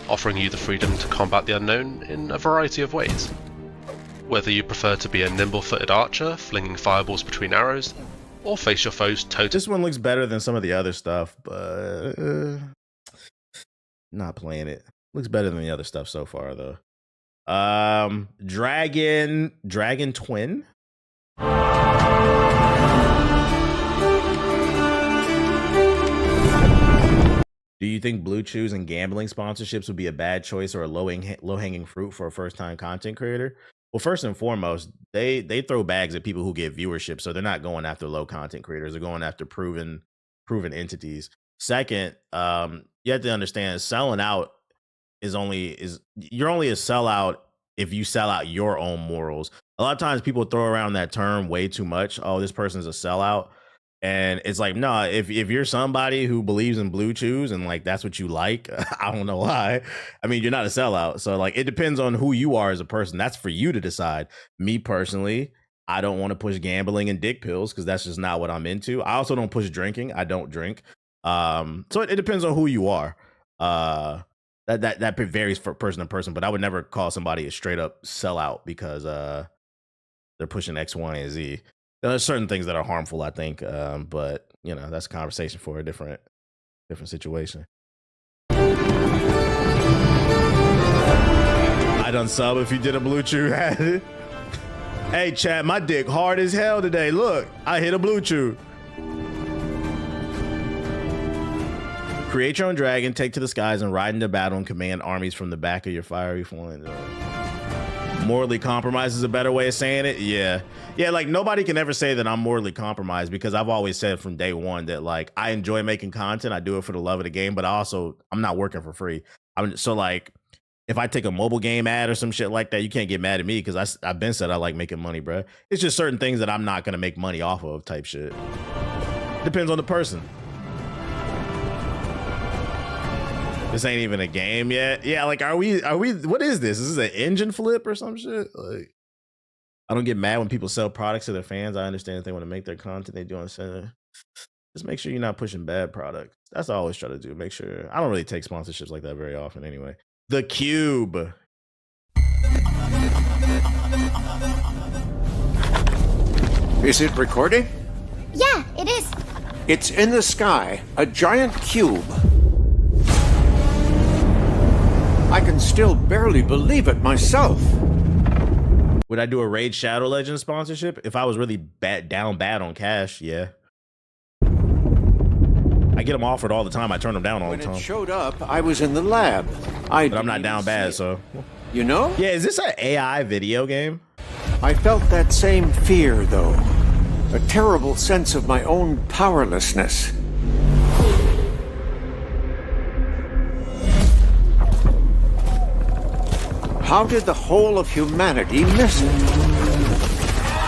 offering you the freedom to combat the unknown in a variety of ways. Whether you prefer to be a nimble-footed archer, flinging fireballs between arrows, or face your foes toe-to-toe. This one looks better than some of the other stuff, but not playing it. Looks better than the other stuff so far, though. Dragon Twin. Do you think Blue Chews and gambling sponsorships would be a bad choice or a low-hanging fruit for a first-time content creator? Well, first and foremost, they throw bags at people who get viewership, so they're not going after low content creators. They're going after proven entities. Second, you have to understand selling out you're only a sellout if you sell out your own morals. A lot of times people throw around that term way too much. Oh, this person's a sellout. And it's like, no, if you're somebody who believes in Blue Chews and like that's what you like, I don't know why. I mean, you're not a sellout. So like it depends on who you are as a person. That's for you to decide. Me personally, I don't want to push gambling and dick pills because that's just not what I'm into. I also don't push drinking. I don't drink. So it depends on who you are. That varies from person to person, but I would never call somebody a straight up sellout because they're pushing X, Y, and Z. There's certain things that are harmful, I think, but you know that's a conversation for a different situation. I done sub if you did a Blue Chew. Hey, Chad, my dick hard as hell today. Look, I hit a Blue Chew. Create your own dragon, take to the skies, and ride into battle and command armies from the back of your fiery flames. Morally compromised is a better way of saying it. Yeah, like nobody can ever say that I'm morally compromised because I've always said from day one that like I enjoy making content. I do it for the love of the game, but I'm not working for free. So like if I take a mobile game ad or some shit like that, you can't get mad at me because I've been said I like making money, bro. It's just certain things that I'm not gonna make money off of type shit. Depends on the person. This ain't even a game yet. Yeah, like are we what is this? Is this an engine flip or some shit? Like I don't get mad when people sell products to their fans. I understand if they want to make their content, they do understand. Just make sure you're not pushing bad products. That's all I always try to do. Make sure I don't really take sponsorships like that very often anyway. The Cube. Is it recording? Yeah, it is. It's in the sky, a giant cube. I can still barely believe it myself. Would I do a Raid Shadow Legends sponsorship? If I was really bad on cash, yeah. I get them offered all the time. I turn them down all the time. When it showed up, I was in the lab. But I'm not down bad, so. You know? Yeah, is this an AI video game? I felt that same fear, though. A terrible sense of my own powerlessness. How did the whole of humanity miss it?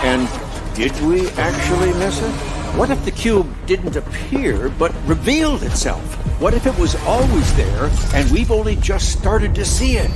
And did we actually miss it? What if the cube didn't appear, but revealed itself? What if it was always there, and we've only just started to see it?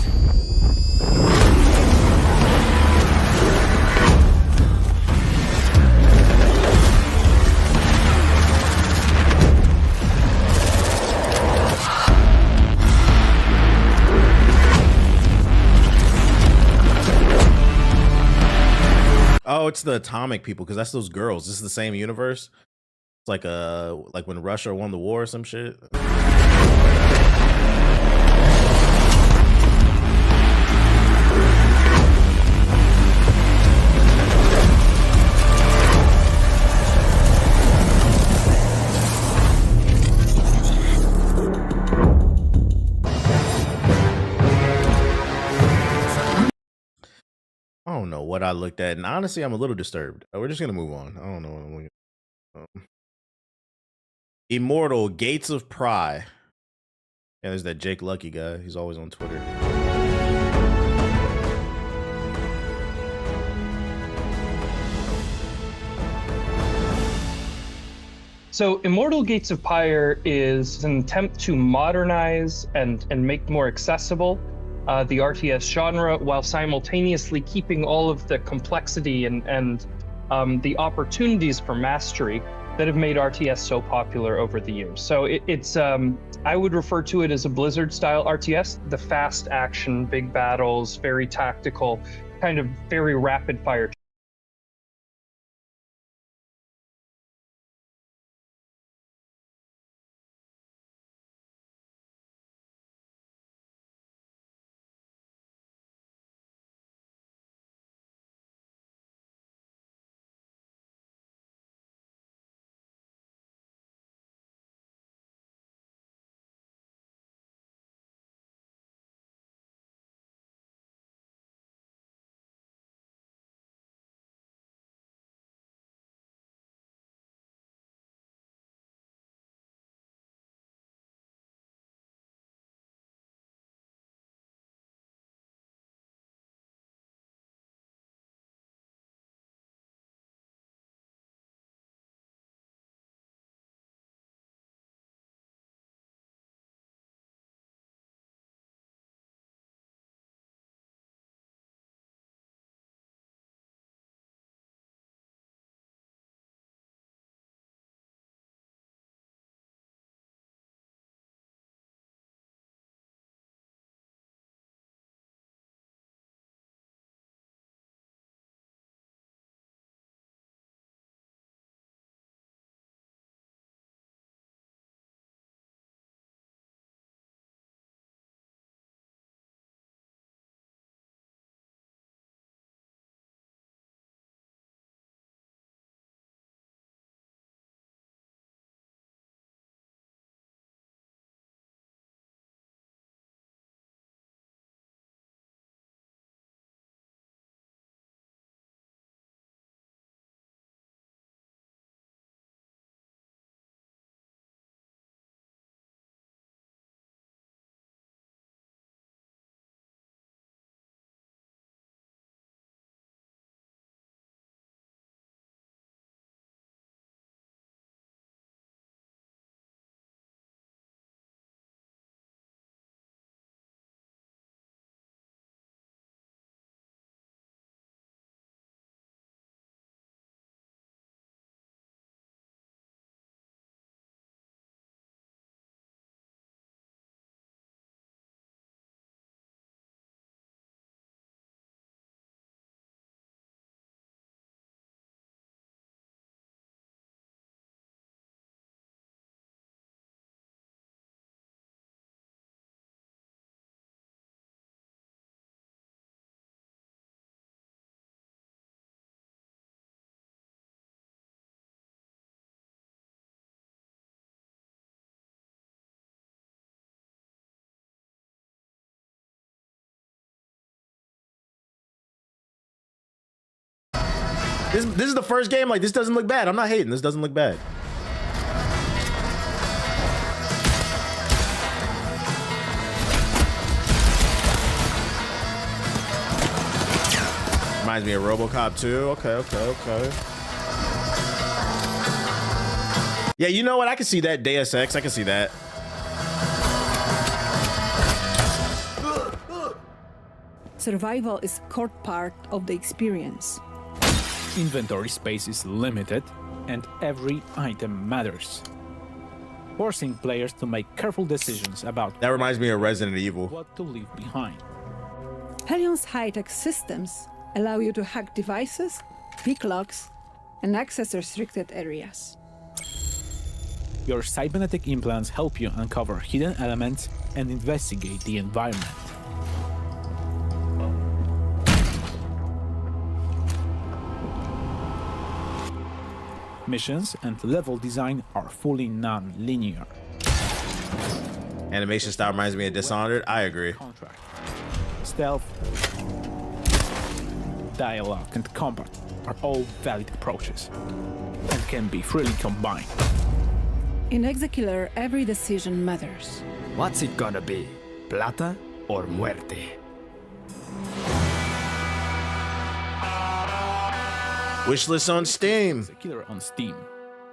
Oh, it's the atomic people, because that's those girls. This is the same universe. It's like when Russia won the war or some shit. I don't know what I looked at, and honestly, I'm a little disturbed. We're just gonna move on. I don't know what I'm looking at. Immortal Gates of Pry. Yeah, there's that Jake Lucky guy. He's always on Twitter. So Immortal Gates of Pyre is an attempt to modernize and make more accessible the RTS genre, while simultaneously keeping all of the complexity and the opportunities for mastery that have made RTS so popular over the years. So it's I would refer to it as a Blizzard-style RTS, the fast action, big battles, very tactical, kind of very rapid-fire This is the first game. Like, this doesn't look bad. I'm not hating. This doesn't look bad. Reminds me of RoboCop 2. Okay. Yeah, you know what? I can see that. Deus Ex. I can see that. Survival is a core part of the experience. Inventory space is limited, and every item matters, forcing players to make careful decisions about That reminds me of Resident Evil. what to leave behind. Hellion's high-tech systems allow you to hack devices, pick locks, and access restricted areas. Your cybernetic implants help you uncover hidden elements and investigate the environment. Missions and level design are fully non-linear. Animation style reminds me of Dishonored. I agree. Stealth, dialogue, and combat are all valid approaches and can be freely combined. In Exekiller, every decision matters. What's it gonna be? Plata or muerte? Wishlist on Steam. Exekiller on Steam.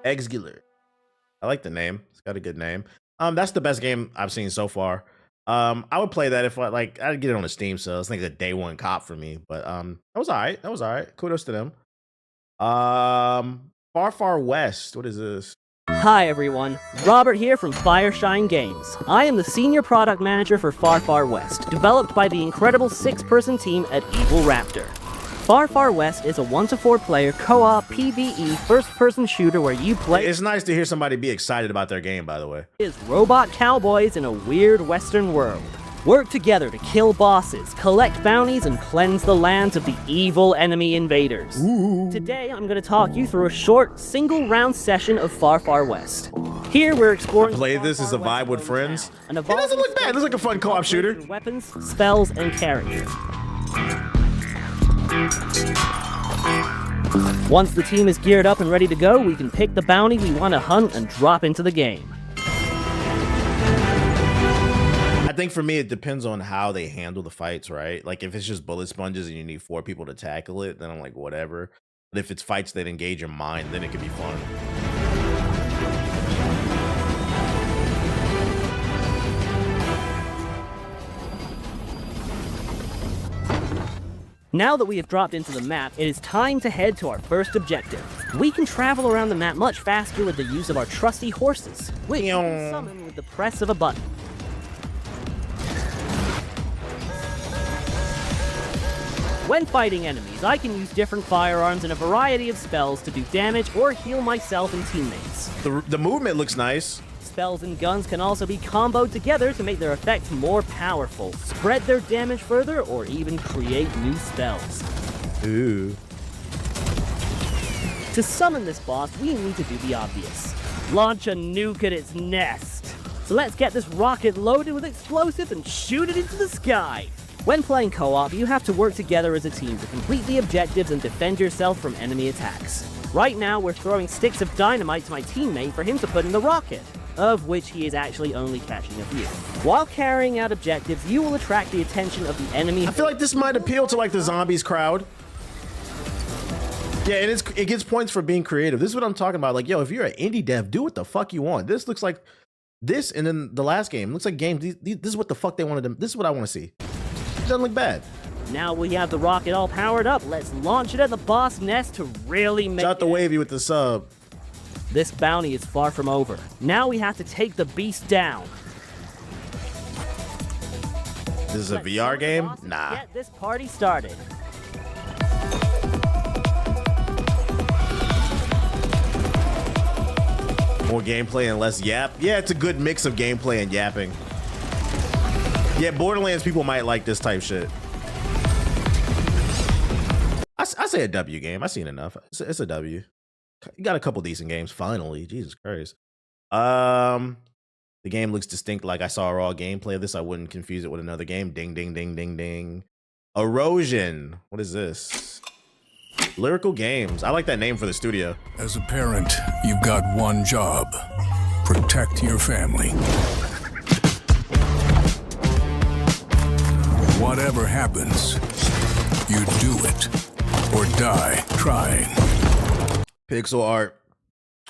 Exekiller. I like the name. It's got a good name. That's the best game I've seen so far. I would play that if I'd get it on the Steam sale. It's like a day one cop for me. But that was alright. That was alright. Kudos to them. Far West. What is this? Hi everyone, Robert here from Fireshine Games. I am the Senior Product Manager for Far West, developed by the incredible 6-person team at Evil Raptor. Far West is a 1-to-4 player co-op PvE first-person shooter where you play— It's nice to hear somebody be excited about their game, by the way. —is robot cowboys in a weird western world. Work together to kill bosses, collect bounties, and cleanse the lands of the evil enemy invaders. Today, I'm going to talk you through a short, single-round session of Far West. Here, we're exploring— Play this as a vibe with friends. It doesn't look bad. It looks like a fun co-op shooter. Weapons, spells, and characters. Once the team is geared up and ready to go, we can pick the bounty we want to hunt and drop into the game. I think for me, it depends on how they handle the fights, right? Like, if it's just bullet sponges and you need 4 people to tackle it, then I'm like, whatever. But if it's fights that engage your mind, then it could be fun. Now that we have dropped into the map, it is time to head to our first objective. We can travel around the map much faster with the use of our trusty horses, which we can summon with the press of a button. When fighting enemies, I can use different firearms and a variety of spells to do damage or heal myself and teammates. The movement looks nice. Spells and guns can also be comboed together to make their effects more powerful, spread their damage further, or even create new spells. Ooh. To summon this boss, we need to do the obvious. Launch a nuke at its nest. So let's get this rocket loaded with explosives and shoot it into the sky. When playing co-op, you have to work together as a team to complete the objectives and defend yourself from enemy attacks. Right now, we're throwing sticks of dynamite to my teammate for him to put in the rocket, of which he is actually only catching a few. While carrying out objectives, you will attract the attention of the enemy. I feel like this might appeal to like the zombies crowd. Yeah, and it gets points for being creative. This is what I'm talking about. Like, yo, if you're an indie dev, do what the fuck you want. This looks like this, and then the last game looks like games. This is what the fuck they wanted them. This is what I want to see. It doesn't look bad. Now we have the rocket all powered up. Let's launch it at the boss nest to really make— Shout out the wavy with the sub. This bounty is far from over. Now we have to take the beast down. This is a VR game? Nah. Get this party started. More gameplay and less yap. Yeah, it's a good mix of gameplay and yapping. Yeah, Borderlands people might like this type shit. I say a W game. I've seen enough. It's a W. You got a couple decent games finally. Jesus Christ. The game looks distinct. Like I saw raw gameplay of this. I wouldn't confuse it with another game. Ding, ding, ding, ding, ding. Erosion. What is this? Lyrical Games. I like that name for the studio. As a parent, you've got one job. Protect your family. Whatever happens, you do it or die trying. Pixel art,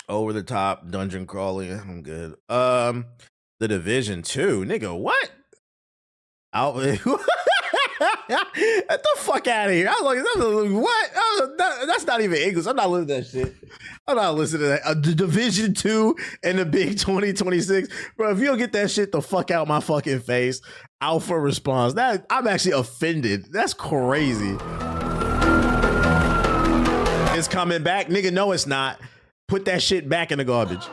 over the top, dungeon crawling. I'm good. The Division 2, nigga, what? Get the fuck out of here. I was like, what? That's not even English. I'm not listening to that shit. I'm not listening to that. The Division 2 and the big 2026. Bro, if you don't get that shit the fuck out my fucking face, Alpha response. That I'm actually offended. That's crazy. It's coming back. Nigga, no, it's not. Put that shit back in the garbage.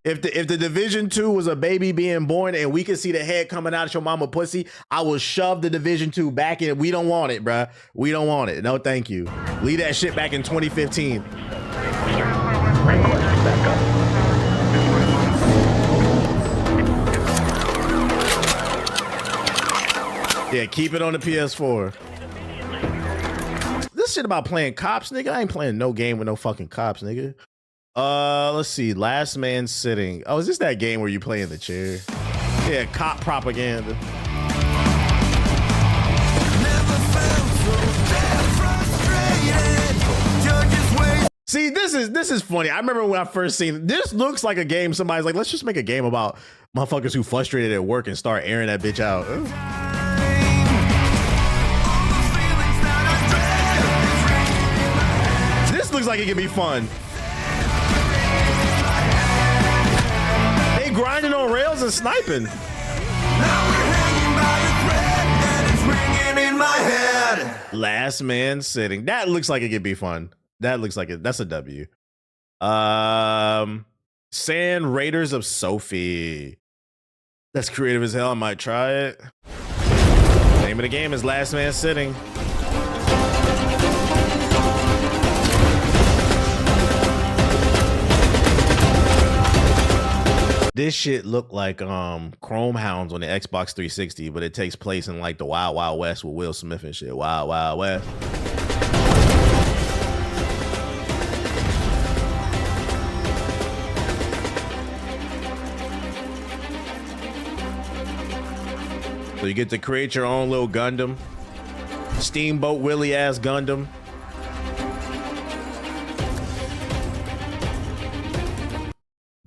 If the Division 2 was a baby being born and we could see the head coming out of your mama pussy, I will shove the Division 2 back in. We don't want it, bruh. We don't want it. No, thank you. Leave that shit back in 2015. Yeah, keep it on the PS4. This shit about playing cops, nigga. I ain't playing no game with no fucking cops, nigga. Let's see. Last Man Sitting. Oh, is this that game where you play in the chair? Yeah, cop propaganda. See, this is funny. I remember when I first seen it. This looks like a game somebody's like, let's just make a game about motherfuckers who frustrated at work and start airing that bitch out. This looks like it could be fun. They grinding on rails and sniping. Last Man Sitting. That looks like it could be fun. That looks like it. That's a W. Sand Raiders of Sophie. That's creative as hell. I might try it. Name of the game is Last Man Sitting. This shit looked like Chrome Hounds on the Xbox 360, but it takes place in like the Wild Wild West with Will Smith and shit. Wild Wild West. So you get to create your own little Gundam. Steamboat Willie ass Gundam.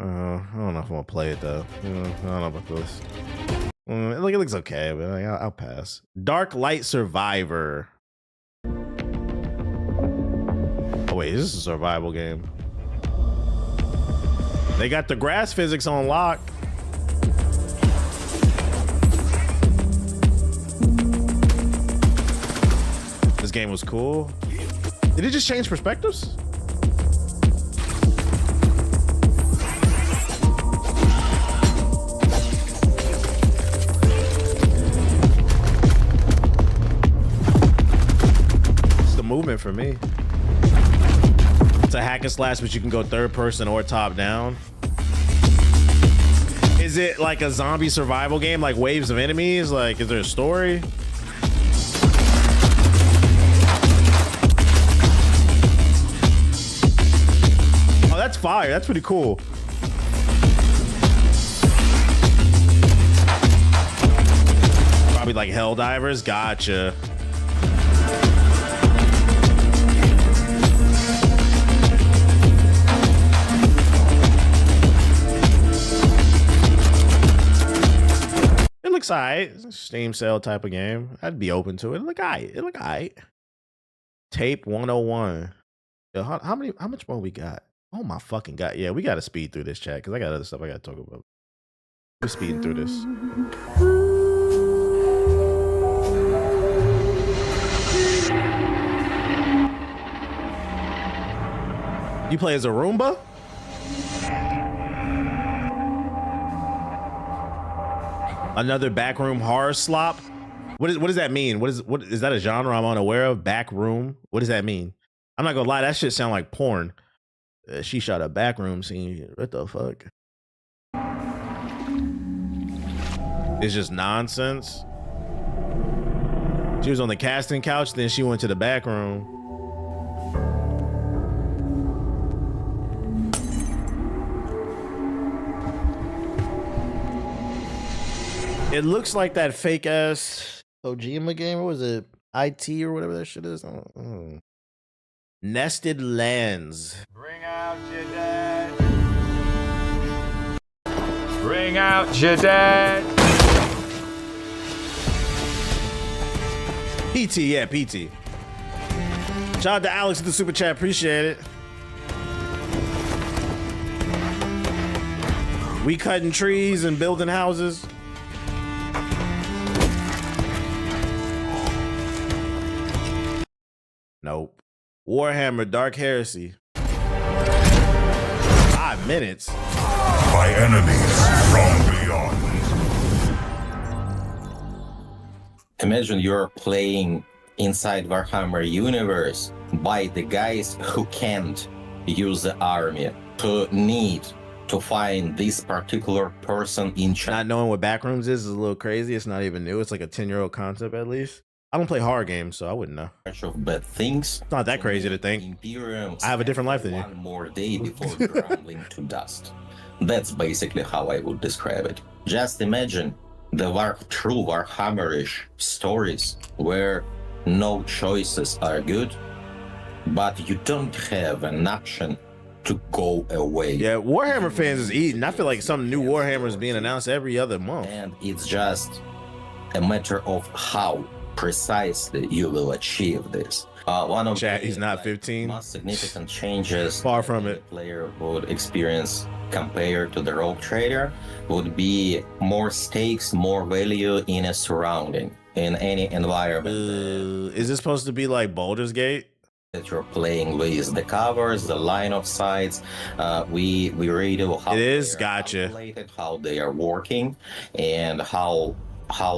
I don't know if I'm gonna play it though. I don't know about this. It looks okay, but I'll pass. Dark Light Survivor. Oh wait, is this a survival game? They got the grass physics on lock. This game was cool. Did it just change perspectives? Movement for me. It's a hack and slash, but you can go third person or top down. Is it like a zombie survival game, like waves of enemies? Like, is there a story? Oh, that's fire. That's pretty cool. Probably like Helldivers. Gotcha. Looks alright. Steam sale type of game. I'd be open to it. It look alright. Tape 101. Yo, how much more we got? Oh my fucking god. Yeah, we gotta speed through this chat because I got other stuff I gotta talk about. We're speeding through this. You play as a Roomba? Another backroom horror slop. What does that mean? What is that a genre I'm unaware of? Backroom. What does that mean? I'm not gonna lie, that shit sound like porn. She shot a backroom scene. What the fuck? It's just nonsense. She was on the casting couch, then she went to the back room. It looks like that fake ass Kojima game. What was it? IT or whatever that shit is. Nested Lands. Bring out your dad. Bring out your dad. PT, yeah, PT. Shout out to Alex with the super chat. Appreciate it. We cutting trees and building houses. Nope. Warhammer Dark Heresy. 5 minutes. By enemies from beyond. Imagine you're playing inside Warhammer universe by the guys who can't use the army, who need to find this particular person in charge. Not knowing what Backrooms is a little crazy. It's not even new. It's like a 10-year-old concept at least. I don't play horror games, so I wouldn't know. Of bad things. It's not that crazy to think. Imperium I have a different life than you. One more day before crumbling to dust. That's basically how I would describe it. Just imagine the true Warhammerish stories where no choices are good, but you don't have an option to go away. Yeah, Warhammer fans is eating. I feel like some new Warhammer is being announced every other month. And it's just a matter of how precisely you will achieve this. One of Chat, he's not 15. Most significant changes far from the player would experience compared to the Rogue Trader would be more stakes, more value in a surrounding, in any environment. Is this supposed to be like Baldur's Gate? That you're playing with the covers, the line of sights. We read how it is. Gotcha. How they are working, and how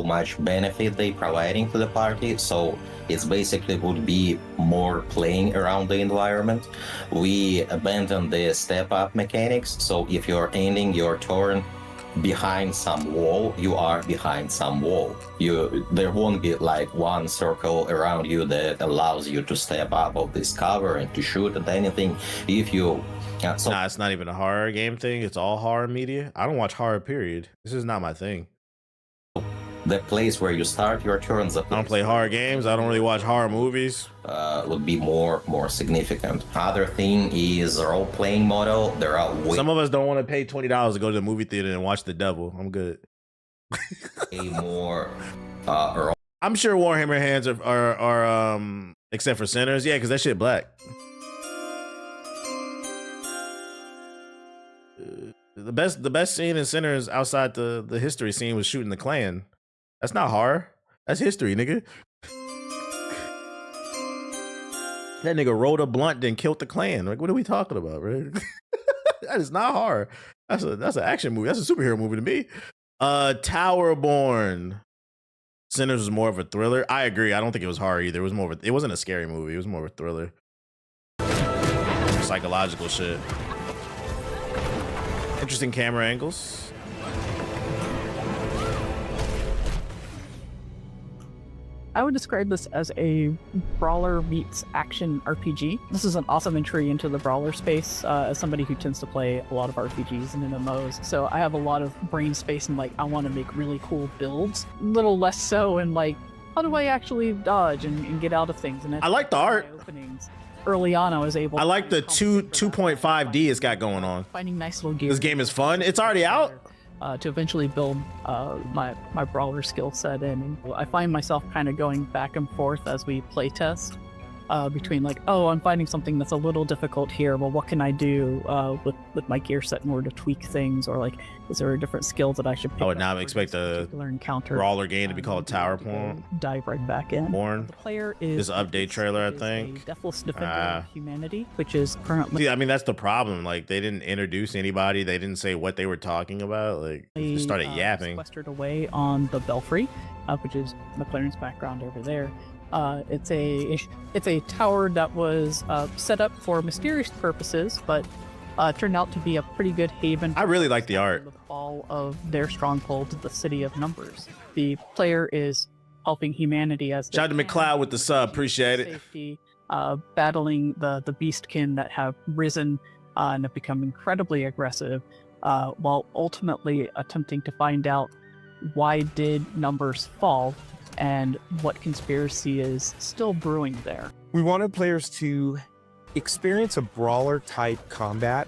much benefit they providing to the party. So it's basically would be more playing around the environment. We abandon the step up mechanics. So if you're ending your turn behind some wall, you are behind some wall. There won't be like one circle around you that allows you to step up of this cover and to shoot at anything. If you nah, it's not even a horror game thing. It's all horror media. I don't watch horror, period. This is not my thing. The place where you start your turns, I don't play horror games. I don't really watch horror movies. Would be more significant. Other thing is role-playing model. There are some of us don't want to pay $20 to go to the movie theater and watch The Devil. I'm good. more. I'm sure Warhammer hands are except for Sinners, yeah, because that shit black. The best scene in Sinners outside the history scene was shooting the Klan. That's not horror. That's history, nigga. That nigga rolled a blunt then killed the Klan. Like, what are we talking about, right? That is not horror. That's an action movie. That's a superhero movie to me. Towerborn. Sinners was more of a thriller. I agree. I don't think it was horror either. It wasn't a scary movie. It was more of a thriller. Psychological shit. Interesting camera angles. I would describe this as a brawler meets action RPG. This is an awesome entry into the brawler space as somebody who tends to play a lot of RPGs and MMOs. So I have a lot of brain space and like, I want to make really cool builds. A little less so in like, how do I actually dodge and get out of things? And I like the art. Early on, I was able I like the 2.5D it's got going on. Finding nice little gear. This game is fun. It's already out. To eventually build my brawler skill set in. And I find myself kind of going back and forth as we play test between like, oh, I'm finding something that's a little difficult here. Well, what can I do with my gear set in order to tweak things? Or like, is there a different skill that I should pick I would not expect a brawler game to be called Towerborn. Dive right back in. Born. The player is this update trailer, I think. Deathless Defender of Humanity, which is currently. See, I mean, that's the problem. Like, they didn't introduce anybody. They didn't say what they were talking about. Like, they just started yapping. Sequestered away on the Belfry, which is McLaren's background over there. It's a tower that was set up for mysterious purposes, but turned out to be a pretty good haven. I really like the art. The fall of their stronghold, the City of Numbers. The player is helping humanity as shout out to McLeod with the sub, appreciate it. Safety, battling the beastkin that have risen and have become incredibly aggressive, while ultimately attempting to find out why did numbers fall and what conspiracy is still brewing there. We wanted players to experience a brawler-type combat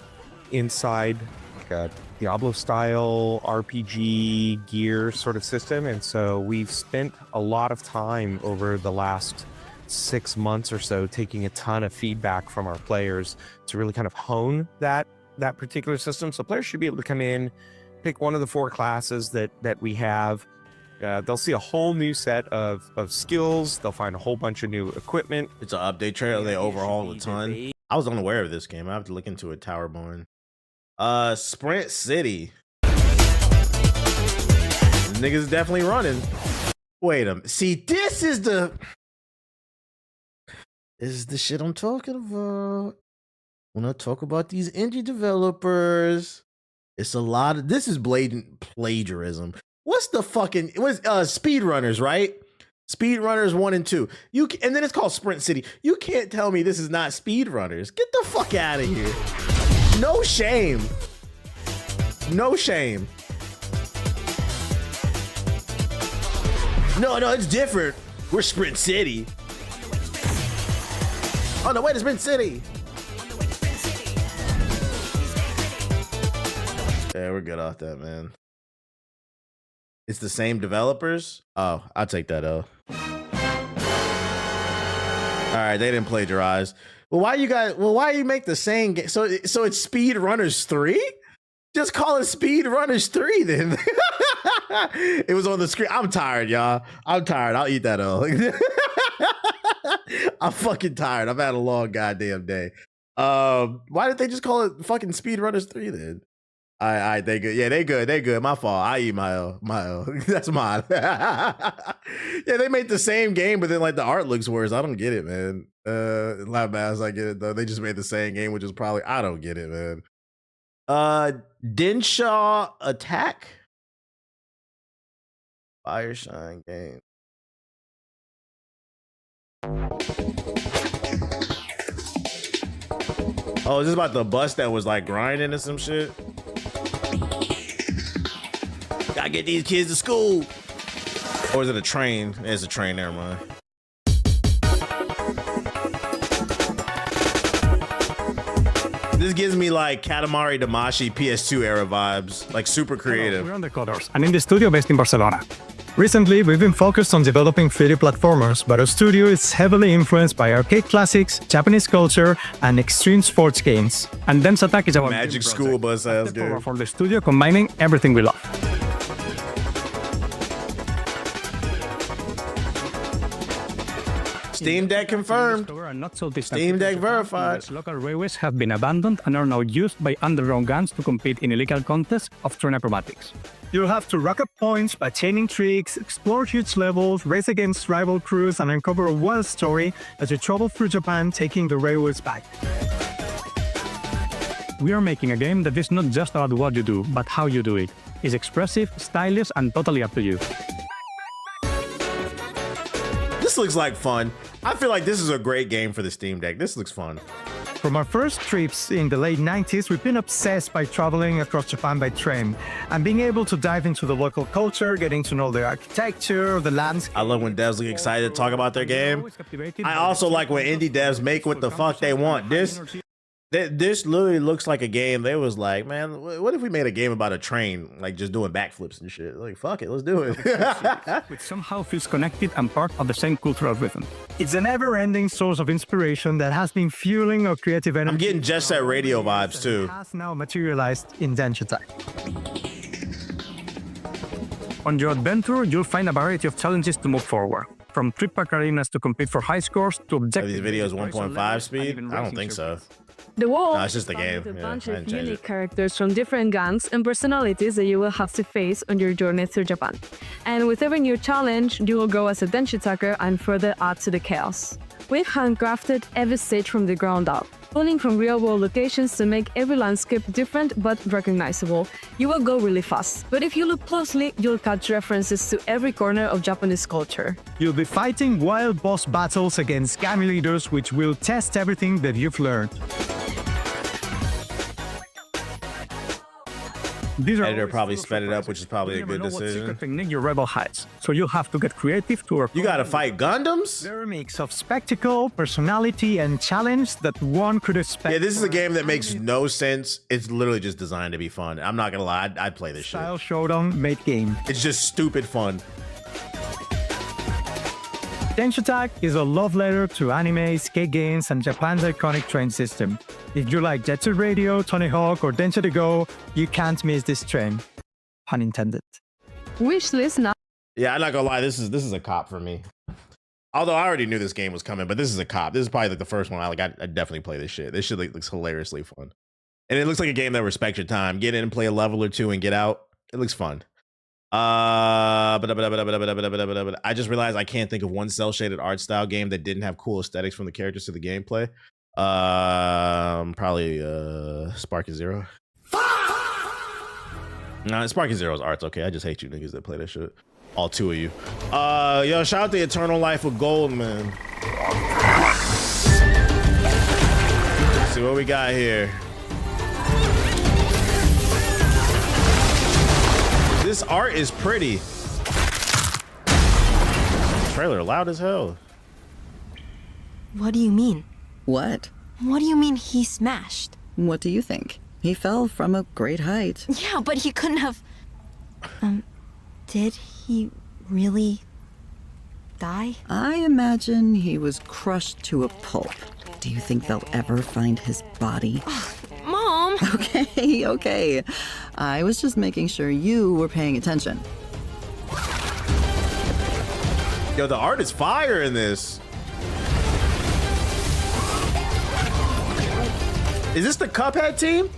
inside like a Diablo-style RPG gear sort of system, and so we've spent a lot of time over the last 6 months or so taking a ton of feedback from our players to really kind of hone that particular system. So players should be able to come in, pick one of the 4 classes that we have. They'll see a whole new set of skills. They'll find a whole bunch of new equipment. It's an update trailer. They overhaul a ton. I was unaware of this game. I have to look into it. Towerborn. Sprint City. Niggas definitely running. Wait a minute. See, this is the shit I'm talking about. When I talk about these indie developers, it's a lot of this is blatant plagiarism. What's the fucking Speedrunners, right? Speedrunners 1 and 2. And then it's called Sprint City. You can't tell me this is not Speedrunners. Get the fuck out of here. No shame. No shame. No, it's different. We're Sprint City. Oh no, wait, it's Sprint City. Yeah, we're good off that, man. It's the same developers? Oh, I'll take that L. All right, they didn't plagiarize. Well, why you make the same game? So it's Speedrunners 3? Just call it Speedrunners 3 then. It was on the screen. I'm tired, y'all. I'm tired. I'll eat that L. I'm fucking tired. I've had a long goddamn day. Why did they just call it fucking Speedrunners 3 then? All right, they good. Yeah, they good. My fault. I eat my L. That's mine. Yeah, they made the same game, but then like the art looks worse. I don't get it, man. Loud Bass, I get it though. They just made the same game, which is probably I don't get it, man. Denshaw Attack. Fireshine game. Oh, is this about the bus that was like grinding or some shit? Gotta get these kids to school. Or is it a train? It's a train, never mind. This gives me like Katamari Damacy PS2 era vibes, like super creative. We're on the Codors, and in the studio based in Barcelona. Recently, we've been focused on developing 3D platformers, but our studio is heavily influenced by arcade classics, Japanese culture, and extreme sports games. And Dense Attack is our Magic School Bus has good. For the studio, combining everything we love. Steam Deck confirmed. Steam Deck verified. Local railways have been abandoned and are now used by underground gangs to compete in illegal contests of train acrobatics. You'll have to rack up points by chaining tricks, explore huge levels, race against rival crews, and uncover a wild story as you travel through Japan, taking the railways back. We are making a game that is not just about what you do, but how you do it. It's expressive, stylish, and totally up to you. This looks like fun. I feel like this is a great game for the Steam Deck. This looks fun. From our first trips in the late 90s, we've been obsessed by traveling across Japan by train and being able to dive into the local culture, getting to know the architecture, the landscape. I love when devs get excited to talk about their game. I also like when indie devs make what the fuck they want. This literally looks like a game. They was like, man, what if we made a game about a train, like just doing backflips and shit? Like, fuck it, let's do it. Which somehow feels connected and part of the same cultural rhythm. It's a never-ending source of inspiration that has been fueling our creative energy. I'm getting Jet Set Radio vibes too. Has now materialized in Dense Attack. On your adventure, you'll find a variety of challenges to move forward. From trip pack arenas to compete for high scores to objectives. Are these videos 1.5 speed? I don't think so. The world no, it's just a game. with a bunch of unique characters from different gangs and personalities that you will have to face on your journey through Japan. And with every new challenge, you will grow as a Denshi attacker and further add to the chaos. We've handcrafted every stage from the ground up, pulling from real-world locations to make every landscape different but recognizable. You will go really fast, but if you look closely, you'll catch references to every corner of Japanese culture. You'll be fighting wild boss battles against gang leaders, which will test everything that you've learned. Editor probably sped it up, which is probably a good decision. Technique your rebel hides, so you'll have to get creative to. You gotta fight Gundams? They're a mix of spectacle, personality, and challenge that one could expect. Yeah, this is a game that makes no sense. It's literally just designed to be fun. I'm not gonna lie, I'd play this Style Showdown made game. It's just stupid fun. Densho Attack is a love letter to anime, skate games, and Japan's iconic train system. If you like Jet Set Radio, Tony Hawk, or Densho to Go, you can't miss this train. Pun intended. Wishlist now. Yeah, I'm not gonna lie, this is a cop for me. Although I already knew this game was coming, but this is a cop. This is probably like the first one I definitely play this shit. This shit looks hilariously fun. And it looks like a game that respects your time. Get in and play a level or two and get out. It looks fun. I just realized I can't think of one cel-shaded art style game that didn't have cool aesthetics from the characters to the gameplay. Probably Sparking Zero. Nah, Sparking Zero's art's okay. I just hate you niggas that play that shit. All two of you. Yo, shout out to Eternal Life of Gold, man. Let's see what we got here. This art is pretty. Trailer loud as hell. What do you mean? What? What do you mean he smashed? What do you think? He fell from a great height. Yeah, but he couldn't have... did he really die? I imagine he was crushed to a pulp. Do you think they'll ever find his body? Mom! Okay. I was just making sure you were paying attention. Yo, the art is fire in this. Is this the Cuphead team?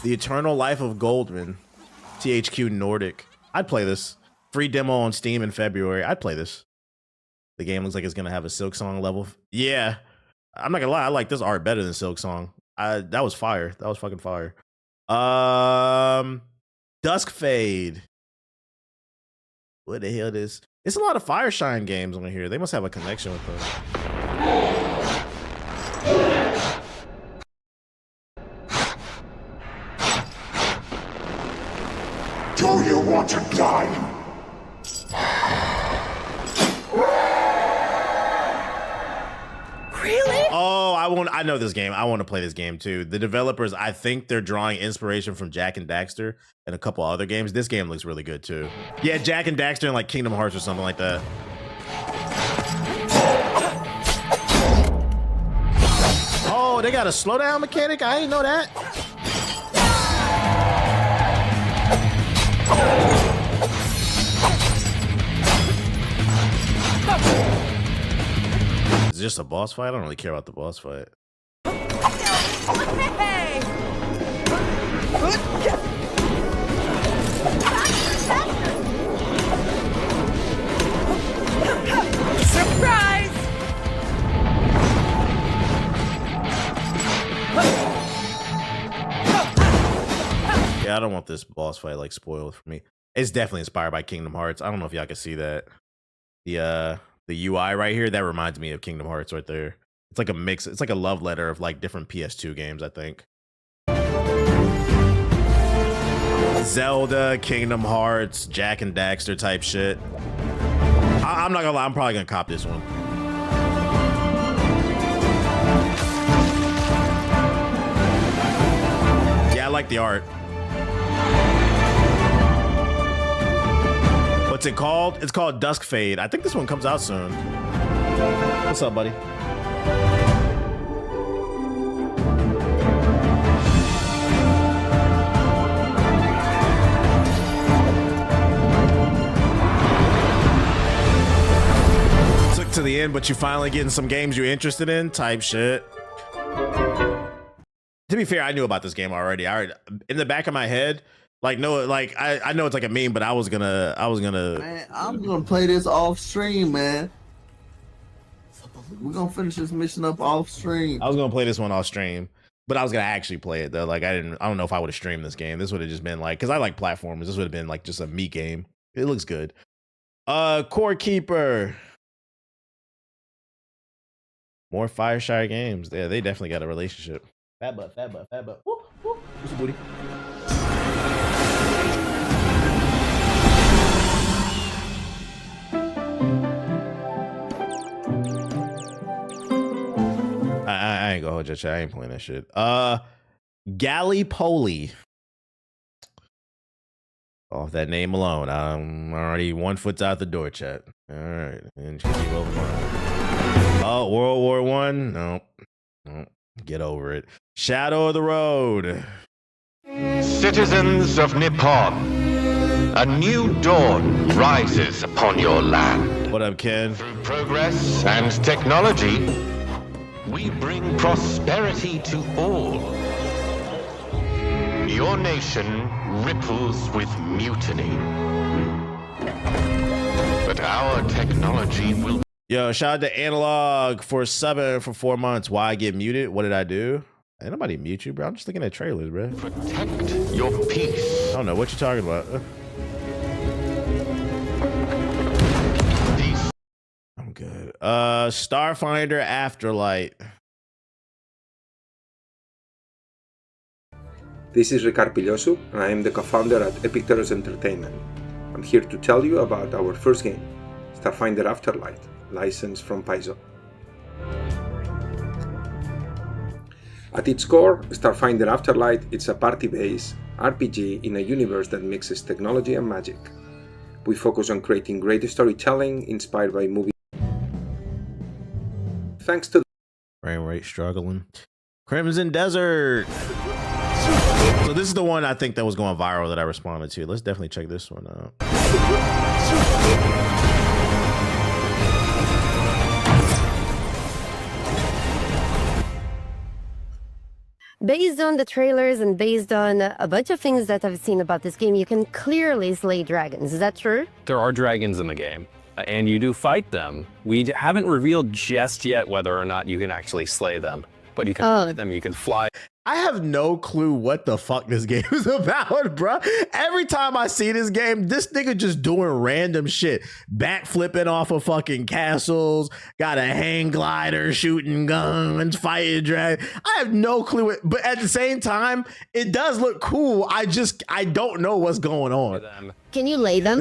The Eternal Life of Goldman. THQ Nordic. I'd play this. Free demo on Steam in February. I'd play this. The game looks like it's gonna have a Silk Song level. Yeah. I'm not gonna lie, I like this art better than Silk Song. That was fire. That was fucking fire. Dusk Fade. What the hell is? It's a lot of Fireshine games on here. They must have a connection with them. Do you want to die? Really? Oh, I know this game. I want to play this game too. The developers, I think they're drawing inspiration from Jak and Daxter and a couple other games. This game looks really good too. Yeah, Jak and Daxter and like Kingdom Hearts or something like that. Oh, they got a slowdown mechanic? I didn't know that. Is it just a boss fight? I don't really care about the boss fight. Surprise! Yeah, I don't want this boss fight like spoiled for me. It's definitely inspired by Kingdom Hearts. I don't know if y'all can see that. The UI right here, that reminds me of Kingdom Hearts right there. It's like a mix. It's like a love letter of like different PS2 games, I think. Zelda, Kingdom Hearts, Jak and Daxter type shit. I'm not gonna lie, I'm probably gonna cop this one. Yeah, I like the art. What's it called? It's called Dusk Fade. I think this one comes out soon. What's up, buddy? Took to the end, but you finally getting some games you're interested in type shit. To be fair, I knew about this game already. In the back of my head, Like no, like I know it's like a meme, but I was gonna. Man, I'm gonna play this off stream, man. We're gonna finish this mission up off stream. I was gonna play this one off stream, but I was gonna actually play it though. Like I don't know if I would have streamed this game. This would have just been like, because I like platformers. This would have been like just a me game. It looks good. Core Keeper. More Fireshire games. Yeah, they definitely got a relationship. Fat butt. Whoop, whoop. What's your booty? I ain't gonna hold your chat. I ain't playing that shit. Gallipoli. Off that name alone, I'm already 1 foot out the door, chat. All right, and keep over. Oh, World War One? No, get over it. Shadow of the Road. Citizens of Nippon, a new dawn rises upon your land. What up, Ken? Through progress and technology, we bring prosperity to all. Your nation ripples with mutiny. But our technology will... Yo, shout out to Analog for subbing for 4 months. Why I get muted? What did I do? Ain't nobody mute you, bro. I'm just looking at trailers, bro. Protect your peace. I don't know what you're talking about. I'm good. Starfinder Afterlight. This is Ricard Pillosu, and I am the co-founder at Epicteros Entertainment. I'm here to tell you about our first game, Starfinder Afterlight, licensed from Paizo. At its core, Starfinder Afterlight is a party-based RPG in a universe that mixes technology and magic. We focus on creating great storytelling inspired by movies. Thanks to frame rate struggling. Crimson Desert. So this is the one I think that was going viral that I responded to. Let's definitely check this one out. Based on the trailers and based on a bunch of things that I've seen about this game, you can clearly slay dragons. Is that true? There are dragons in the game, and you do fight them. We haven't revealed just yet whether or not you can actually slay them, but you can fight them, you can fly. I have no clue what the fuck this game is about, bro. Every time I see this game, this nigga just doing random shit. Backflipping off of fucking castles, got a hang glider, shooting guns, fighting dragons. I have no clue. But at the same time, it does look cool. I don't know what's going on. Can you lay them?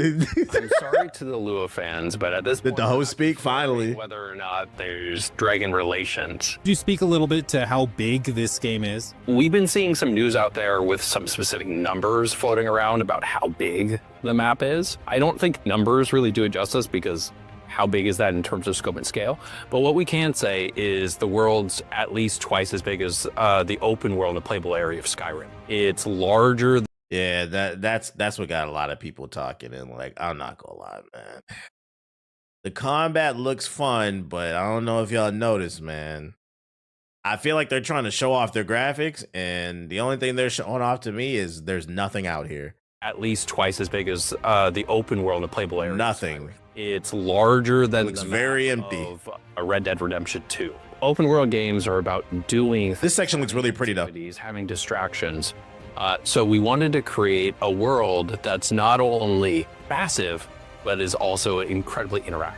I'm sorry to the Lua fans, but at this point, did the host speak finally? Whether or not there's dragon relations. Could you speak a little bit to how big this game is? We've been seeing some news out there with some specific numbers floating around about how big the map is. I don't think numbers really do it justice because how big is that in terms of scope and scale? But what we can say is the world's at least twice as big as the open world and playable area of Skyrim. It's larger than yeah, that's what got a lot of people talking, and like, I'm not gonna lie, man. The combat looks fun, but I don't know if y'all noticed, man. I feel like they're trying to show off their graphics, and the only thing they're showing off to me is there's nothing out here. At least twice as big as the open world and playable area. Nothing. It's larger than looks very empty. Of a Red Dead Redemption 2. Open world games are about doing. This section looks really pretty though. Having distractions. So we wanted to create a world that's not only massive, but is also incredibly interactive.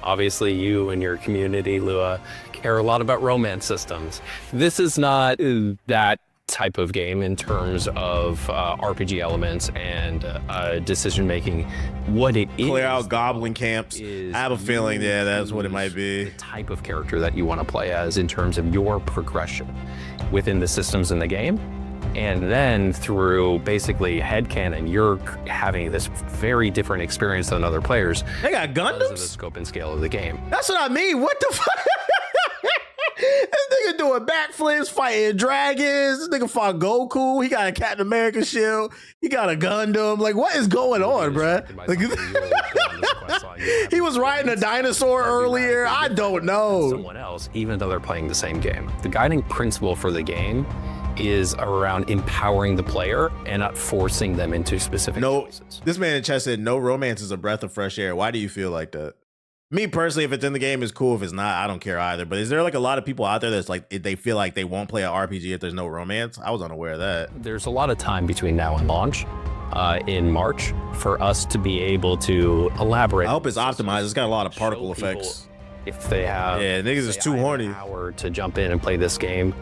Obviously, you and your community, Lua, care a lot about romance systems. This is not that type of game in terms of RPG elements and decision making. What it is, clear out goblin camps. I have a feeling, yeah, that's what it might be. The type of character that you want to play as in terms of your progression within the systems in the game. And then through basically headcanon, you're having this very different experience than other players. They got Gundams? Because of the scope and scale of the game. That's what I mean. What the fuck? This nigga doing backflips, fighting dragons. This nigga fought Goku. He got a Captain America shield. He got a Gundam. Like, what is going on, bruh? Like, he was riding a dinosaur earlier. I don't know. Someone else, even though they're playing the same game. The guiding principle for the game is around empowering the player and not forcing them into specific choices. This man in chat said, no romance is a breath of fresh air. Why do you feel like that? Me personally, if it's in the game, it's cool. If it's not, I don't care either. But is there like a lot of people out there that's like, they feel like they won't play an RPG if there's no romance? I was unaware of that. There's a lot of time between now and launch in March for us to be able to elaborate. I hope it's optimized. It's got a lot of particle effects. If they have, niggas is too horny. An hour to jump in and play this game.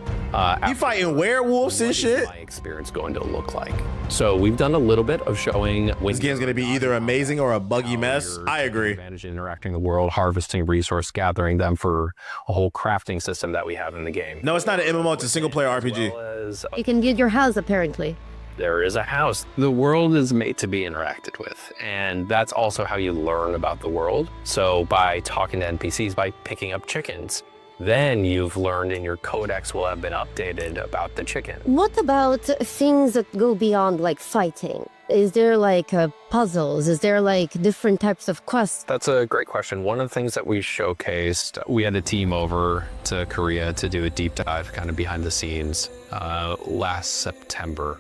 You fighting werewolves and shit? My experience going to look like. So we've done a little bit of showing. This game's gonna be either amazing or a buggy mess. I agree. Advantage in interacting the world, harvesting resource, gathering them for a whole crafting system that we have in the game. No, it's not an MMO. It's a single player RPG. You can build your house, apparently. There is a house. The world is made to be interacted with, and that's also how you learn about the world. So by talking to NPCs, by picking up chickens, then you've learned and your codex will have been updated about the chicken. What about things that go beyond like fighting? Is there like puzzles? Is there like different types of quests? That's a great question. One of the things that we showcased, we had a team over to Korea to do a deep dive kind of behind the scenes last September.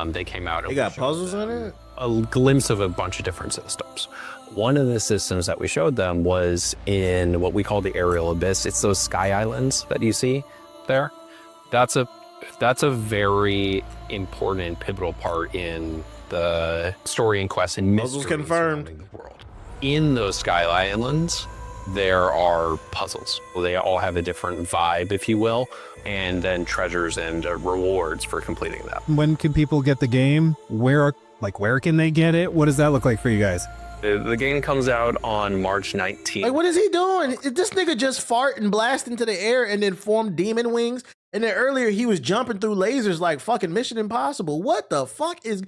They came out and they got puzzles in it? A glimpse of a bunch of different systems. One of the systems that we showed them was in what we call the aerial abyss. It's those sky islands that you see there. That's a very important and pivotal part in the story and quest and mystery surrounding the world. In those sky islands, there are puzzles. They all have a different vibe, if you will, and then treasures and rewards for completing them. When can people get the game? Where can they get it? What does that look like for you guys? The game comes out on March 19th. Like, what is he doing? This nigga just fart and blast into the air and then form demon wings. And then earlier he was jumping through lasers like fucking Mission Impossible. What the fuck is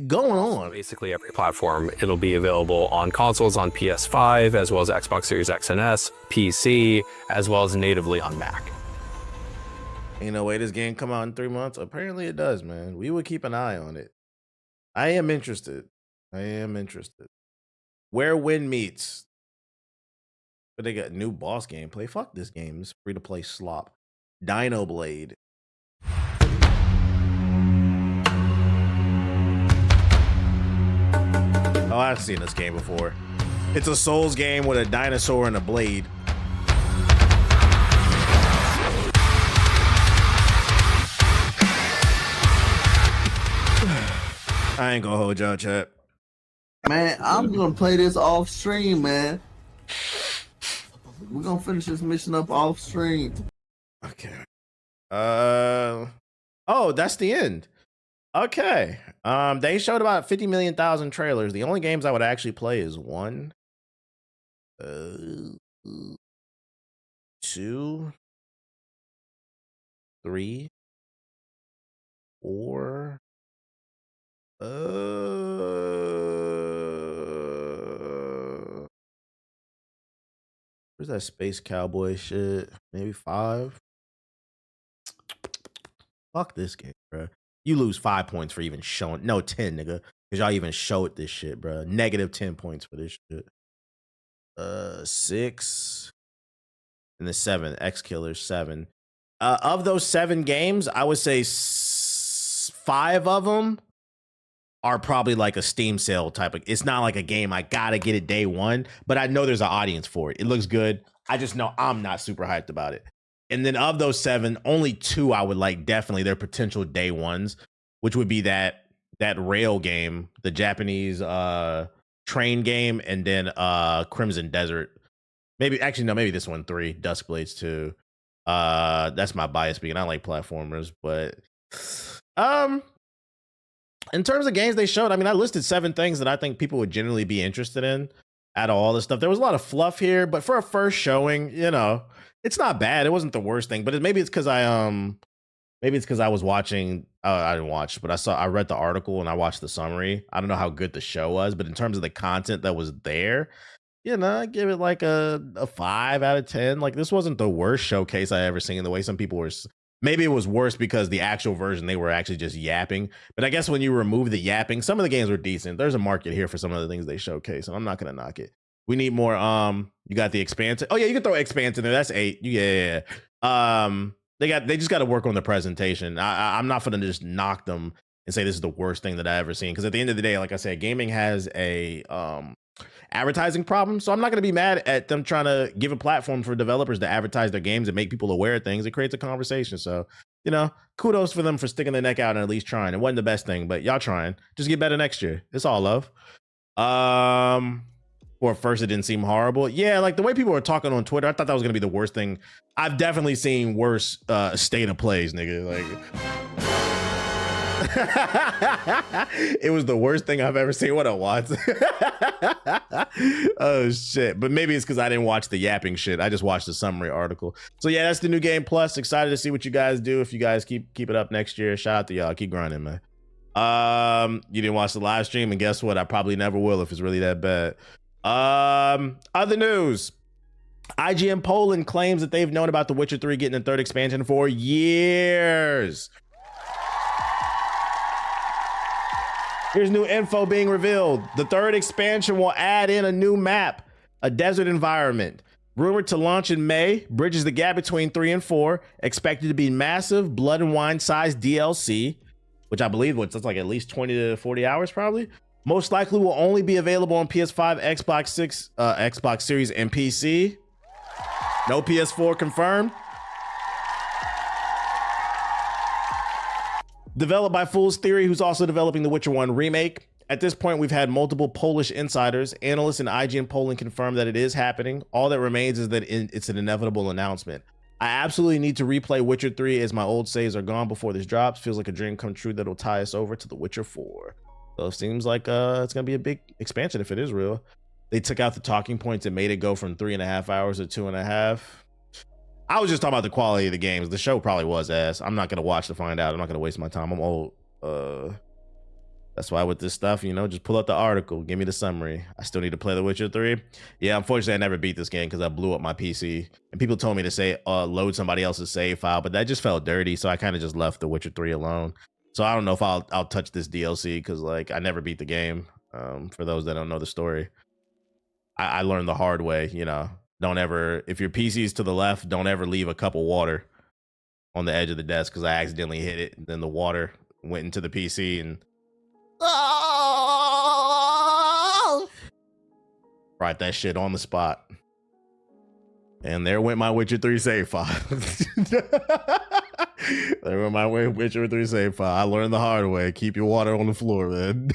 going on? Basically every platform. It'll be available on consoles, on PS5, as well as Xbox Series X and S, PC, as well as natively on Mac. Ain't no way this game come out in 3 months. Apparently it does, man. We would keep an eye on it. I am interested. Where Wind Meets. But they got new boss gameplay. Fuck this game. It's free to play slop. Dino Blade. Oh, I've seen this game before. It's a Souls game with a dinosaur and a blade. I ain't gonna hold y'all, chat. Man, I'm gonna play this off stream, man. We're gonna finish this mission up off stream. Okay. Oh, that's the end. Okay. They showed about 50 million thousand trailers. The only games I would actually play is 1, 2, 3, 4. Where's that Space Cowboy shit? Maybe 5. Fuck this game, bro. You lose 5 points for even showing. No, 10, nigga. Because y'all even showed this shit, bro. Negative 10 points for this shit. 6. And the 7. X Killers 7. Of those 7 games, I would say 5 of them are probably like a Steam sale type of. It's not like a game I gotta get it day one, but I know there's an audience for it. It looks good. I just know I'm not super hyped about it. And then of those 7, only 2 I would like definitely their potential day ones, which would be that rail game, the Japanese train game, and then Crimson Desert. Maybe this one 3, Duskblades 2. That's my bias speaking. I like platformers, but in terms of games they showed, I mean, I listed 7 things that I think people would generally be interested in out of all this stuff. There was a lot of fluff here, but for a first showing, you know, it's not bad. It wasn't the worst thing, but maybe it's because I was watching. I didn't watch, but I read the article and I watched the summary. I don't know how good the show was, but in terms of the content that was there, you know, I give it like a 5 out of 10. Like, this wasn't the worst showcase I ever seen. The way some people were. Maybe it was worse because the actual version, they were actually just yapping. But I guess when you remove the yapping, some of the games were decent. There's a market here for some of the things they showcase, and I'm not going to knock it. We need more. You got the Expanse. Oh, yeah, you can throw Expanse in there. That's 8. Yeah. They just got to work on the presentation. I'm not gonna just knock them and say this is the worst thing that I ever seen, because at the end of the day, like I said, gaming has a advertising problem. So I'm not gonna be mad at them trying to give a platform for developers to advertise their games and make people aware of things. It creates a conversation. So, you know, kudos for them for sticking their neck out and at least trying. It wasn't the best thing, but y'all trying. Just get better next year. It's all love. Or at first it didn't seem horrible. Yeah, like the way people were talking on Twitter, I thought that was gonna be the worst thing. I've definitely seen worse state of plays, nigga. Like it was the worst thing I've ever seen. What a what? Oh shit. But maybe it's because I didn't watch the yapping shit. I just watched the summary article. So yeah, that's the new game plus. Excited to see what you guys do. If you guys keep it up next year, shout out to y'all. Keep grinding, man. You didn't watch the live stream, and guess what? I probably never will if it's really that bad. Other news. IGN Poland claims that they've known about The Witcher 3 getting a third expansion for years. Here's new info being revealed. The third expansion will add in a new map, a desert environment. Rumored to launch in May, bridges the gap between 3 and 4, expected to be massive Blood and Wine sized DLC, which I believe that's like at least 20 to 40 hours probably. Most likely will only be available on PS5, Xbox 6, Xbox Series, and PC. No PS4 confirmed. Developed by Fool's Theory, who's also developing The Witcher 1 remake. At this point, we've had multiple Polish insiders, analysts, and IGN Poland confirm that it is happening. All that remains is that it's an inevitable announcement. I absolutely need to replay Witcher 3 as my old saves are gone before this drops. Feels like a dream come true that'll tie us over to The Witcher 4. So it seems like it's gonna be a big expansion if it is real. They took out the talking points and made it go from 3.5 hours to 2.5. I was just talking about the quality of the games. The show probably was ass. I'm not gonna watch to find out. I'm not gonna waste my time. I'm old. That's why with this stuff, you know, just pull up the article, give me the summary. I still need to play The Witcher 3. Yeah, unfortunately, I never beat this game because I blew up my PC. And people told me to say load somebody else's save file, but that just felt dirty. So I kind of just left The Witcher 3 alone. So I don't know if I'll touch this DLC because like I never beat the game. For those that don't know the story, I learned the hard way. You know, don't ever, if your PC is to the left, don't ever leave a cup of water on the edge of the desk because I accidentally hit it. And then the water went into the PC and right that shit on the spot. And there went my Witcher 3 save file. There went my Witcher 3 save file. I learned the hard way. Keep your water on the floor, man.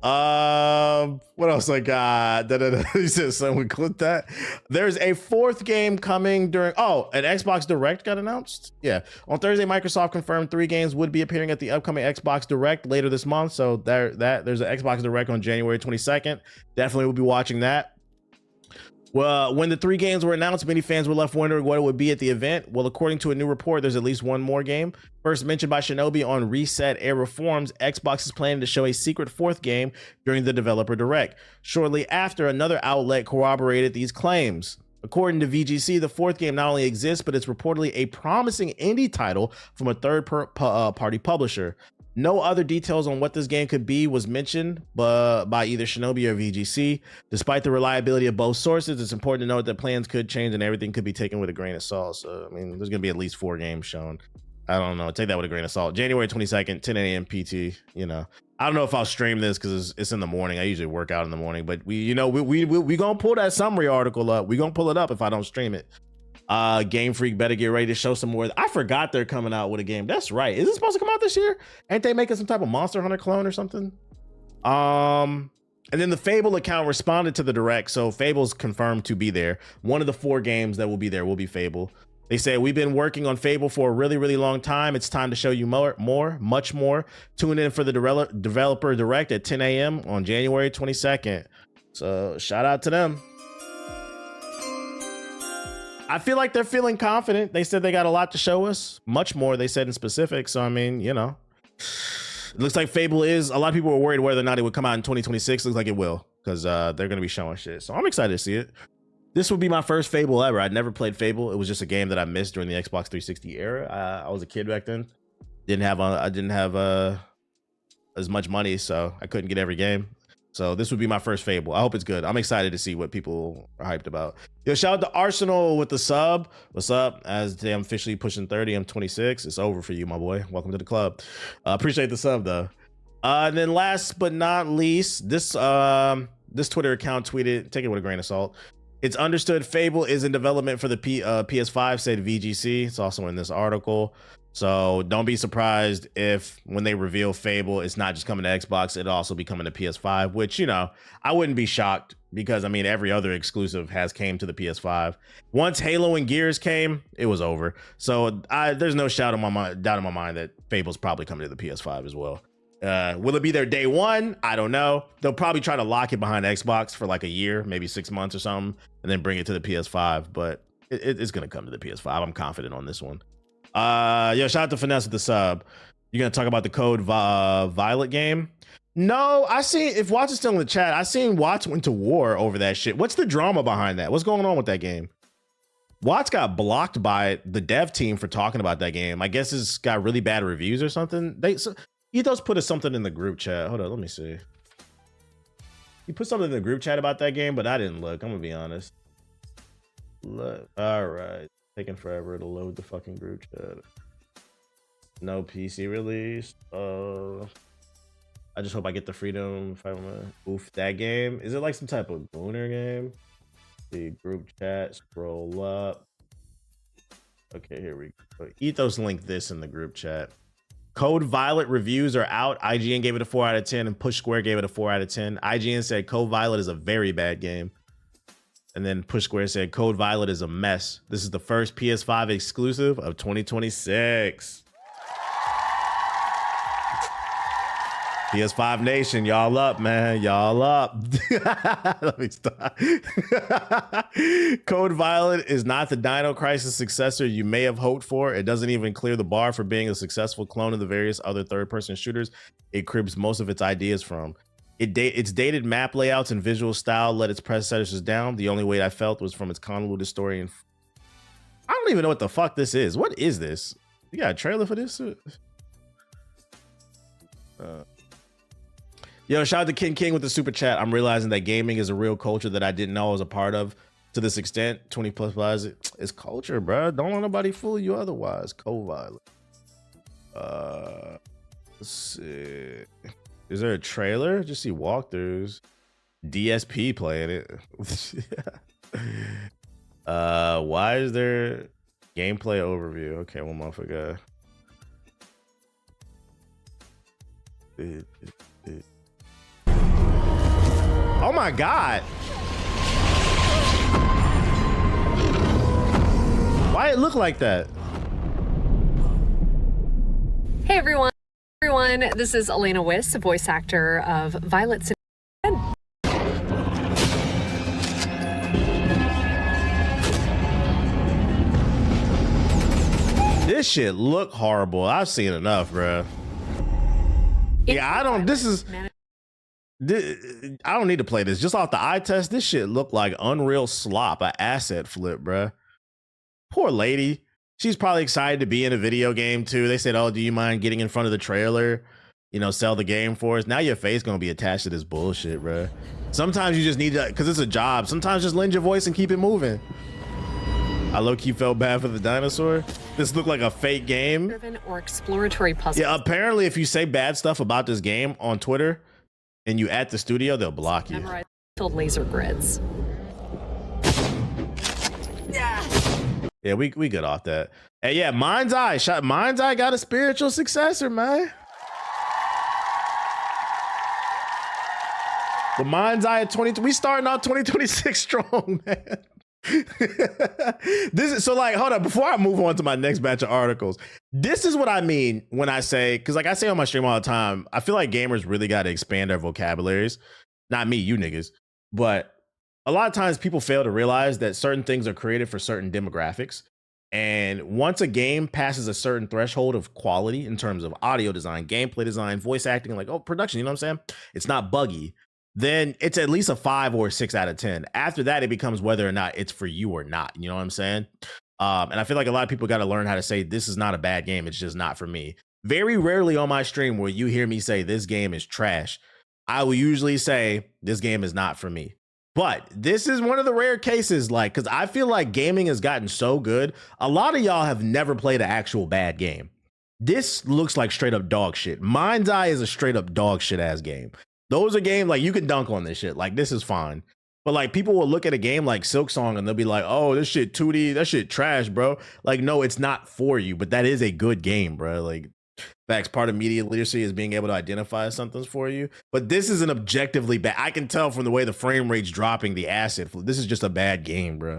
What else I got? He says someone clip that. There's a fourth game coming during an Xbox Direct got announced. Yeah. On Thursday, Microsoft confirmed 3 games would be appearing at the upcoming Xbox Direct later this month. So there's an Xbox Direct on January 22nd. Definitely will be watching that. Well, when the 3 games were announced, many fans were left wondering what it would be at the event. Well, according to a new report, there's at least one more game. First mentioned by Shinobi on Reset Era Forums, Xbox is planning to show a secret 4th game during the developer direct. Shortly after, another outlet corroborated these claims. According to VGC, the 4th game not only exists, but it's reportedly a promising indie title from a third-party publisher. No other details on what this game could be was mentioned by either Shinobi or VGC. Despite the reliability of both sources, it's important to note that plans could change and everything could be taken with a grain of salt. So, I mean, there's going to be at least 4 games shown. I don't know. Take that with a grain of salt. January 22nd, 10 a.m. PT, you know. I don't know if I'll stream this because it's in the morning. I usually work out in the morning. But, we going to pull that summary article up. We're going to pull it up if I don't stream it. Game Freak better get ready to show some more. I forgot they're coming out with a game. That's right. Is it supposed to come out this year? Ain't they making some type of Monster Hunter clone or something? And then the Fable account responded to the direct, so Fable's confirmed to be there. One of the 4 games that will be there will be Fable. They say, we've been working on Fable for a really, really long time. It's time to show you much more. Tune in for the developer direct at 10 a.m. on January 22nd. So shout out to them. I feel like they're feeling confident. They said they got a lot to show us. Much more, they said in specific. So, I mean, you know. It looks like Fable is... A lot of people were worried whether or not it would come out in 2026. Looks like it will. Because they're going to be showing shit. So, I'm excited to see it. This would be my first Fable ever. I'd never played Fable. It was just a game that I missed during the Xbox 360 era. I was a kid back then. I didn't have as much money, so I couldn't get every game. So this would be my first Fable. I hope it's good. I'm excited to see what people are hyped about. Yo, shout out to Arsenal with the sub. What's up? As today I'm officially pushing 30, I'm 26. It's over for you, my boy. Welcome to the club. Appreciate the sub though. And then last but not least, this Twitter account tweeted, take it with a grain of salt. It's understood Fable is in development for the PS5, said VGC. It's also in this article. So don't be surprised if when they reveal Fable, it's not just coming to Xbox, it'll also be coming to PS5, which, you know, I wouldn't be shocked because, I mean, every other exclusive has came to the PS5. Once Halo and Gears came, it was over. So there's no doubt in my mind that Fable's probably coming to the PS5 as well. Will it be there day one? I don't know. They'll probably try to lock it behind Xbox for like a year, maybe 6 months or something, and then bring it to the PS5. But it's going to come to the PS5. I'm confident on this one. Yo, shout out to Finesse with the sub. You're gonna talk about the Code Violet game? No, I see. If Watts is still in the chat, I seen Watts went to war over that shit. What's the drama behind that? What's going on with that game? Watts got blocked by the dev team for talking about that game. I guess it's got really bad reviews or something. Ethos put something in the group chat. Hold on, let me see. He put something in the group chat about that game, but I didn't look. I'm gonna be honest. Look, all right. Taking forever to load the fucking group chat. No PC release. I just hope I get the freedom if I want to oof that game. Is it like some type of booner game? The group chat, scroll up. Okay, here we go. Ethos linked this in the group chat. Code Violet reviews are out. IGN gave it a 4 out of 10 and Push Square gave it a 4 out of 10. IGN said Code Violet is a very bad game. And then Push Square said Code Violet is a mess. This is the first PS5 exclusive of 2026. PS5 Nation, y'all up, man. Y'all up. Let me stop. Code Violet is not the Dino Crisis successor you may have hoped for. It doesn't even clear the bar for being a successful clone of the various other third-person shooters it cribs most of its ideas from. Its dated map layouts and visual style let its predecessors down. The only weight I felt was from its convoluted story. And I don't even know what the fuck this is. What is this? You got a trailer for this? Yo, shout out to King with the super chat. I'm realizing that gaming is a real culture that I didn't know I was a part of to this extent. 20 plus plus is culture, bro. Don't let nobody fool you otherwise. Code Violet. Let's see. Is there a trailer? Just see walkthroughs. DSP playing it. Why is there gameplay overview? Okay, one more forgot. Oh my god. Why it look like that? Hey everyone. This is Elena Wiss, a voice actor of Violet. This shit look horrible. I've seen enough, bro. Yeah, I don't need to play this. Just off the eye test, this shit look like Unreal slop, an asset flip, bro. Poor lady. She's probably excited to be in a video game too. They said, oh, do you mind getting in front of the trailer? You know, sell the game for us. Now your face gonna be attached to this bullshit, bro. Sometimes you just need to, because it's a job. Sometimes just lend your voice and keep it moving. I low-key felt bad for the dinosaur. This looked like a fake game. Or exploratory puzzle. Yeah, apparently if you say bad stuff about this game on Twitter and you at the studio, they'll block you. Memorize filled laser grids. Yeah, we good off that. Hey, yeah, Mind's Eye got a spiritual successor, man. The Mind's Eye at 20. We starting out 2026 strong, man. This is so like, hold up, before I move on to my next batch of articles, this is what I mean when I say, because like I say on my stream all the time, I feel like gamers really got to expand their vocabularies. Not me, you niggas, but a lot of times people fail to realize that certain things are created for certain demographics. And once a game passes a certain threshold of quality in terms of audio design, gameplay design, voice acting, like, oh, production, you know what I'm saying? It's not buggy. Then it's at least a 5 or 6 out of 10. After that, it becomes whether or not it's for you or not. You know what I'm saying? And I feel like a lot of people got to learn how to say, this is not a bad game. It's just not for me. Very rarely on my stream will you hear me say this game is trash. I will usually say this game is not for me. But this is one of the rare cases, like, because I feel like gaming has gotten so good. A lot of y'all have never played an actual bad game. This looks like straight up dog shit. Mind's Eye is a straight up dog shit ass game. Those are games like you can dunk on this shit. Like, this is fine. But like people will look at a game like Silksong and they'll be like, oh, this shit 2D, that shit trash, bro. Like, no, it's not for you, but that is a good game, bro. Like, facts, part of media literacy is being able to identify something's for you. But this is an objectively bad. I can tell from the way the frame rate's dropping, the acid. This is just a bad game, bro.